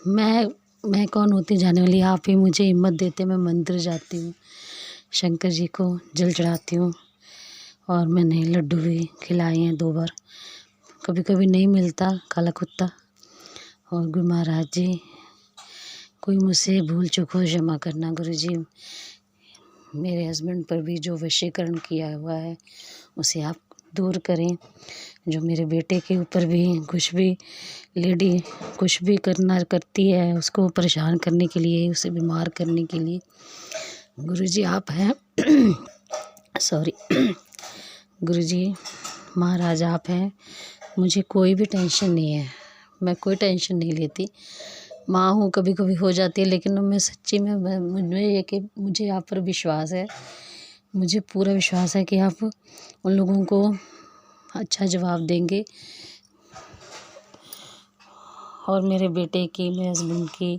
मैं कौन होती जाने वाली, आप ही मुझे हिम्मत देते, मैं मंदिर जाती हूँ, शंकर जी को जल चढ़ाती हूँ और मैंने लड्डू भी खिलाए हैं 2 बार। कभी कभी नहीं मिलता काला कुत्ता। और गुरु महाराज जी, कोई मुझसे भूल चूक हो क्षमा करना गुरु जी। मेरे हस्बैंड पर भी जो वशीकरण किया हुआ है उसे आप दूर करें। जो मेरे बेटे के ऊपर भी कुछ भी लेडी कुछ भी करती है, उसको परेशान करने के लिए, उसे बीमार करने के लिए, गुरुजी आप हैं। सॉरी गुरुजी, महाराज आप हैं। मुझे कोई भी टेंशन नहीं है, मैं कोई टेंशन नहीं लेती। माँ हूँ, कभी कभी हो जाती है, लेकिन मैं सच्ची में मुझे आप पर विश्वास है। मुझे पूरा विश्वास है कि आप उन लोगों को अच्छा जवाब देंगे। और मेरे बेटे की, मेरे हस्बैंड की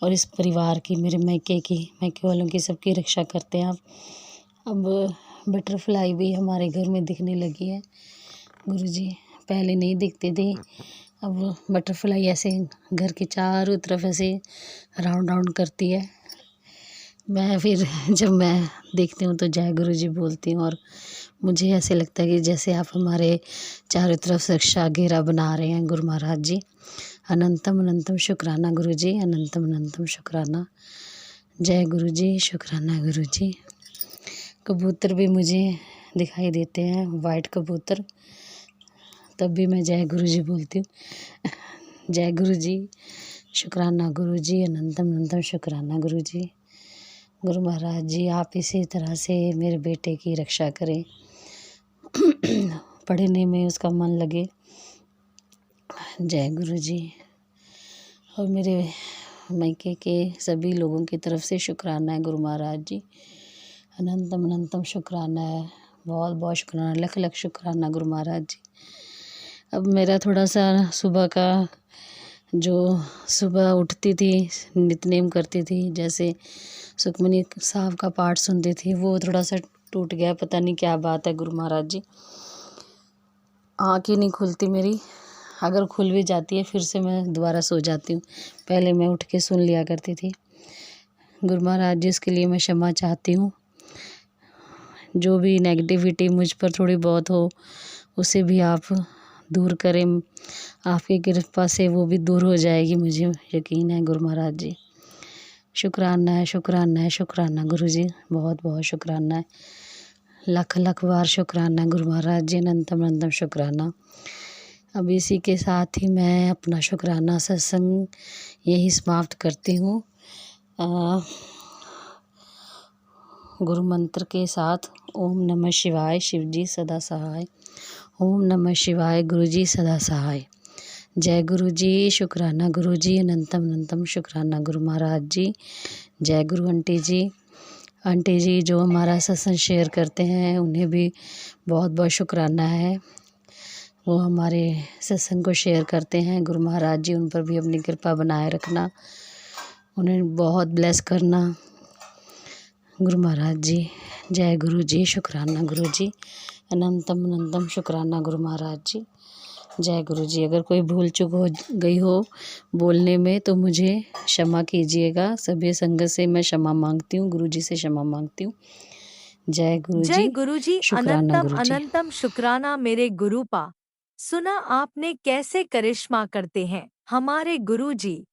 और इस परिवार की, मेरे मायके वालों की, सबकी रक्षा करते हैं आप। अब बटरफ्लाई भी हमारे घर में दिखने लगी है गुरुजी, पहले नहीं दिखती थी। अब बटरफ्लाई ऐसे घर के चारों तरफ ऐसे राउंड राउंड करती है। मैं फिर जब मैं देखती हूँ तो जय गुरु जी बोलती हूँ और मुझे ऐसे लगता है कि जैसे आप हमारे चारों तरफ सुरक्षा घेरा बना रहे हैं गुरु महाराज जी। अनंतम अनंतम शुक्राना गुरु जी, अनंतम अनंतम शुक्राना। जय गुरु जी, शुक्राना गुरु जी। कबूतर भी मुझे दिखाई देते हैं, वाइट कबूतर, तब भी मैं जय गुरु जी बोलती हूँ। जय गुरु जी, शुक्राना गुरु जी, अनंतम अनंतम शुक्राना गुरु जी। गुरु महाराज जी आप इसी तरह से मेरे बेटे की रक्षा करें, पढ़ने में उसका मन लगे। जय गुरु जी। और मेरे मायके के सभी लोगों की तरफ से शुक्राना है गुरु महाराज जी। अनंतम अनंतम शुक्राना है, बहुत बहुत शुक्राना, लख लख शुक्राना गुरु महाराज जी। अब मेरा थोड़ा सा सुबह का जो सुबह उठती थी नित्यनेम करती थी, जैसे सुखमनी साहब का पाठ सुनती थी, वो थोड़ा सा टूट गया, पता नहीं क्या बात है गुरु महाराज जी। आँख ही नहीं खुलती मेरी, अगर खुल भी जाती है फिर से मैं दोबारा सो जाती हूँ। पहले मैं उठ के सुन लिया करती थी। गुरु महाराज जी इसके लिए मैं क्षमा चाहती हूँ। जो भी नेगेटिविटी मुझ पर थोड़ी बहुत हो उसे भी आप दूर करें, आपकी कृपा से वो भी दूर हो जाएगी, मुझे यकीन है गुरु महाराज जी। शुक्राना है, शुक्राना है, शुक्राना गुरु जी, बहुत बहुत शुक्राना है, लख लख बार शुक्राना गुरु महाराज जी, अनंतम अनंतम शुक्राना। अब इसी के साथ ही मैं अपना शुक्राना सत्संग यही समाप्त करती हूँ गुरु मंत्र के साथ। ओम नमः शिवाय, शिव जी सदा सहाय। ओम नमः शिवाय, गुरु जी सदा सहाय। जय गुरु जी, शुक्राना गुरु जी, अनंतम अनंतम शुक्राना गुरु महाराज जी। जय गुरु आंटी जी। आंटी जी जो हमारा सत्संग शेयर करते हैं उन्हें भी बहुत बहुत शुक्राना है, वो हमारे सत्संग को शेयर करते हैं। गुरु महाराज जी उन पर भी अपनी कृपा बनाए रखना, उन्हें बहुत ब्लेस करना गुरु महाराज जी। जय गुरु जी, शुक्राना गुरु जी, अनंतम अनंतम शुक्राना गुरु महाराज जी। जय गुरु जी। अगर कोई भूल चूक हो गई हो बोलने में तो मुझे क्षमा कीजिएगा। सभी संगत से मैं क्षमा मांगती हूँ, गुरु जी से क्षमा मांगती हूँ। जय गुरु जय जी, गुरुजी, शुक्राना अनंतम गुरु जी। अनंतम शुक्राना मेरे गुरुपा। सुना आपने कैसे करिश्मा करते हैं हमारे गुरुजी।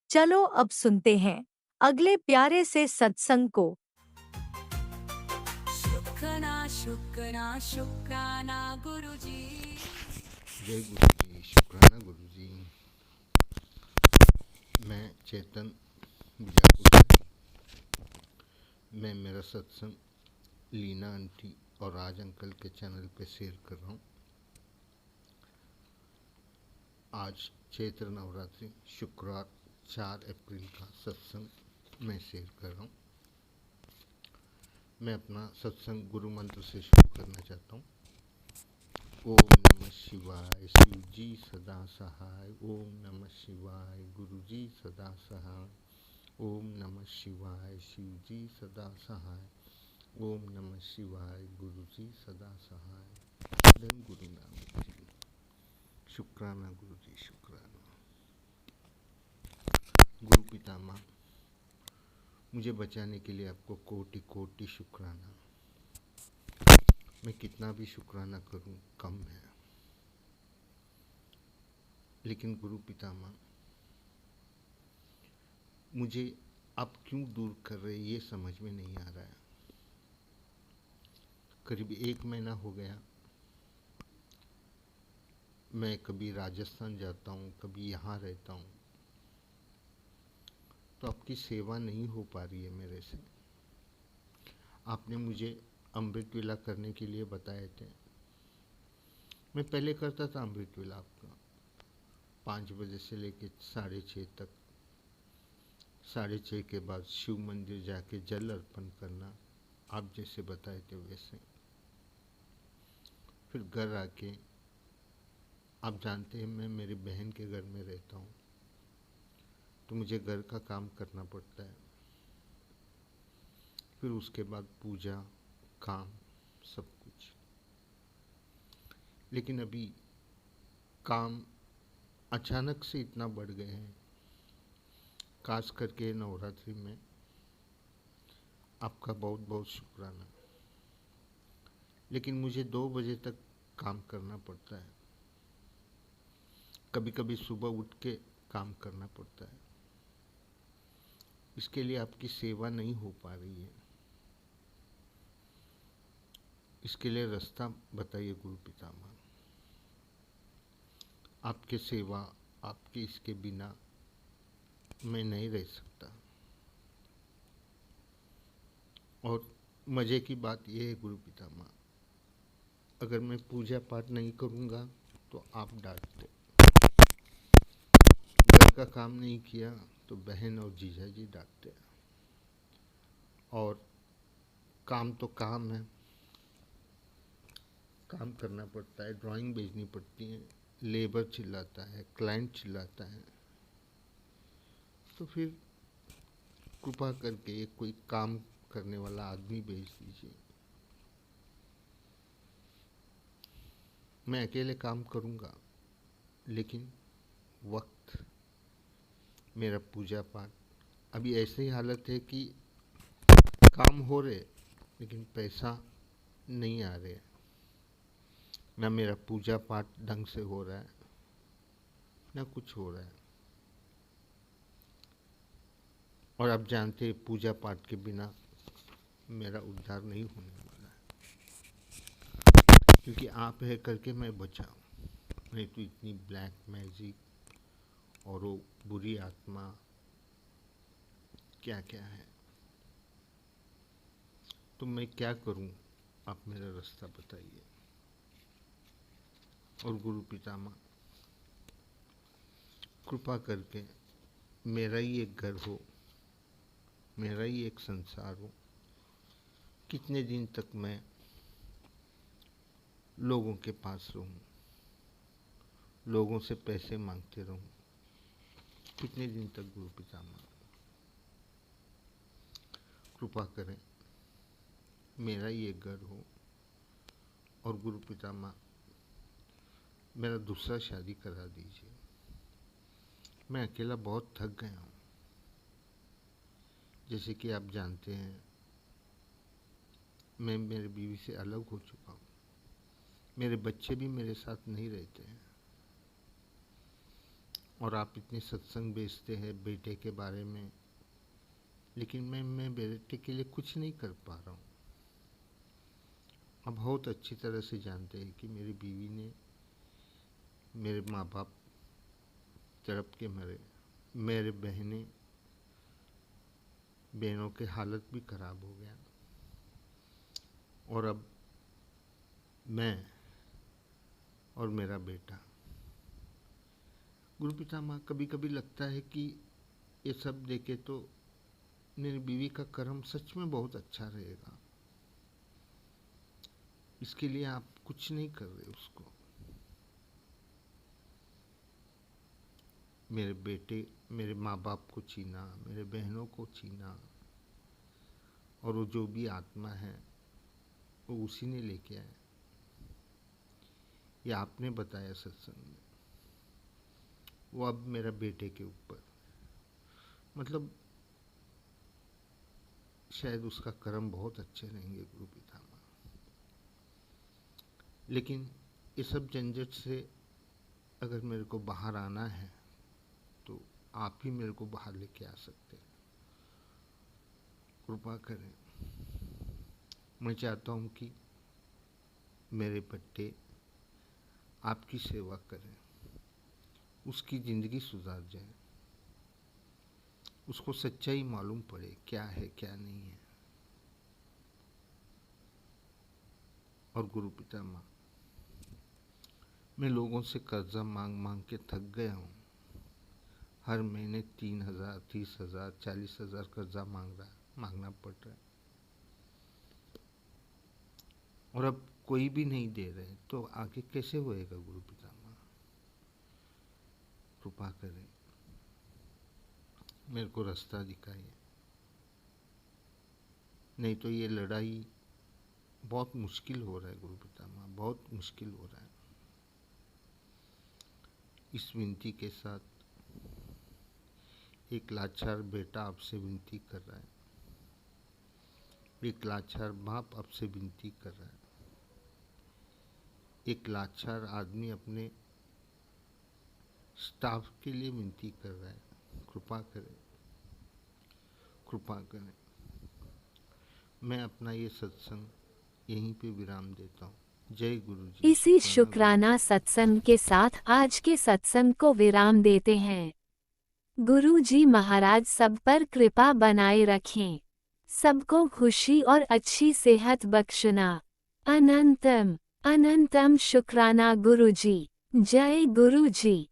चलो अब सुनते हैं अगले प्यारे से सत्संग को। शुक्राना शुक्राना शुक्राना गुरुजी। जय गुरु जी, शुक्राना गुरु जी। मैं चेतन बीजापुर से, मैं मेरा सत्संग लीना आंटी और राज अंकल के चैनल पे शेयर कर रहा हूँ। आज चैत्र नवरात्रि शुक्रवार 4 अप्रैल का सत्संग मैं शेयर कर रहा हूँ। मैं अपना सत्संग गुरु मंत्र से शुरू करना चाहता हूँ। ओम नमः शिवाय, शिव जी सदा सहाय। ओम नमः शिवाय, गुरु जी सदा सहाय। ओम नमः शिवाय, शिव जी सदा सहाय। ओम नमः शिवाय, गुरु जी सदा सहाय। धन गुरु नानक जी। शुक्राना गुरु जी, शुक्राना। गुरु पितामह, मुझे बचाने के लिए आपको कोटि कोटि शुक्राना। मैं कितना भी शुक्राना करूं कम है, लेकिन गुरु पितामह मुझे आप क्यों दूर कर रहे ये समझ में नहीं आ रहा है। करीब 1 महीना हो गया, मैं कभी राजस्थान जाता हूँ, कभी यहाँ रहता हूँ, तो आपकी सेवा नहीं हो पा रही है मेरे से। आपने मुझे अमृत वेला करने के लिए बताए थे। मैं पहले करता था अमृत वेला आपका 5 बजे से लेके 6:30 तक। 6:30 के बाद शिव मंदिर जाके जल अर्पण करना, आप जैसे बताए थे वैसे। फिर घर आके, आप जानते हैं मैं मेरी बहन के घर में रहता हूँ, तो मुझे घर का काम करना पड़ता है। फिर उसके बाद पूजा, काम, सब कुछ। लेकिन अभी काम अचानक से इतना बढ़ गए हैं, खास करके नवरात्रि में। आपका बहुत बहुत शुक्राना। लेकिन मुझे 2 बजे तक काम करना पड़ता है, कभी कभी सुबह उठ के काम करना पड़ता है। इसके लिए आपकी सेवा नहीं हो पा रही है। इसके लिए रास्ता बताइए गुरु पितामह। आपके सेवा, आपके इसके बिना मैं नहीं रह सकता। और मज़े की बात यह है गुरु पितामह, अगर मैं पूजा पाठ नहीं करूँगा तो आप डांटते, घर का काम नहीं किया तो बहन और जीजा जी डांटते। और काम तो काम है, काम करना पड़ता है, ड्राइंग भेजनी पड़ती है, लेबर चिल्लाता है, क्लाइंट चिल्लाता है। तो फिर कृपा करके एक कोई काम करने वाला आदमी भेज दीजिए। मैं अकेले काम करूँगा, लेकिन वक्त, मेरा पूजा पाठ, अभी ऐसी हालत है कि काम हो रहे लेकिन पैसा नहीं आ रहे। ना मेरा पूजा पाठ ढंग से हो रहा है, ना कुछ हो रहा है। और आप जानते हैं पूजा पाठ के बिना मेरा उद्धार नहीं होने वाला है, क्योंकि आप है करके मैं बचा हूँ। नहीं तो इतनी ब्लैक मैजिक और वो बुरी आत्मा क्या क्या है। तो मैं क्या करूं, आप मेरा रास्ता बताइए। और गुरु पितामह कृपा करके मेरा ही एक घर हो, मेरा ही एक संसार हो। कितने दिन तक मैं लोगों के पास रहूं, लोगों से पैसे मांगते रहूं? कितने दिन तक गुरु पितामह? कृपा करें मेरा ही एक घर हो। और गुरु पितामह मेरा दूसरा शादी करा दीजिए। मैं अकेला बहुत थक गया हूँ। जैसे कि आप जानते हैं मैं मेरी बीवी से अलग हो चुका हूँ। मेरे बच्चे भी मेरे साथ नहीं रहते हैं। और आप इतने सत्संग बेचते हैं बेटे के बारे में, लेकिन मैं बेटे के लिए कुछ नहीं कर पा रहा हूँ। आप बहुत अच्छी तरह से जानते हैं कि मेरी बीवी ने, मेरे माँ बाप तड़प के मरे, मेरे बहनों के हालत भी खराब हो गया। और अब मैं और मेरा बेटा। गुरु पितामह कभी कभी लगता है कि ये सब देखे तो मेरी बीवी का कर्म सच में बहुत अच्छा रहेगा। इसके लिए आप कुछ नहीं कर रहे उसको। मेरे बेटे, मेरे माँ बाप को छीना, मेरे बहनों को छीना, और वो जो भी आत्मा है वो उसी ने लेके आया। ये आपने बताया सत्संग में। वो अब मेरा बेटे के ऊपर, मतलब शायद उसका कर्म बहुत अच्छे रहेंगे गुरु पितामह। लेकिन ये सब झंझट से अगर मेरे को बाहर आना है तो आप ही मेरे को बाहर लेके आ सकते हैं। कृपा करें। मैं चाहता हूँ कि मेरे बेटे आपकी सेवा करें, उसकी ज़िंदगी सुधार जाए, उसको सच्चाई मालूम पड़े क्या है क्या नहीं है। और गुरु पितामह मैं लोगों से कर्जा मांग मांग के थक गया हूँ। हर महीने 3,000, 30,000, 40,000 कर्जा मांगना पड़ रहा है। और अब कोई भी नहीं दे रहे तो आगे कैसे होएगा गुरु पितामह? कृपा करें, मेरे को रास्ता दिखाइए। नहीं तो ये लड़ाई बहुत मुश्किल हो रहा है गुरु पितामह, बहुत मुश्किल हो रहा है। इस विनती के साथ एक लाचार बेटा आपसे विनती कर रहा है एक लाचार बाप आपसे विनती कर रहा है। एक लाचार आदमी अपने स्टाफ के लिए विनती कर रहा है, कृपा करें, कृपा करें। मैं अपना ये सत्संग यहीं पे विराम देता हूँ। जय गुरु जी। इसी शुक्राना सत्संग के साथ आज के सत्संग को विराम देते हैं। गुरु जी महाराज सब पर कृपा बनाए रखें, सबको खुशी और अच्छी सेहत बख्शना। अनंतम अनंतम शुक्राना गुरु जी। जय गुरु जी।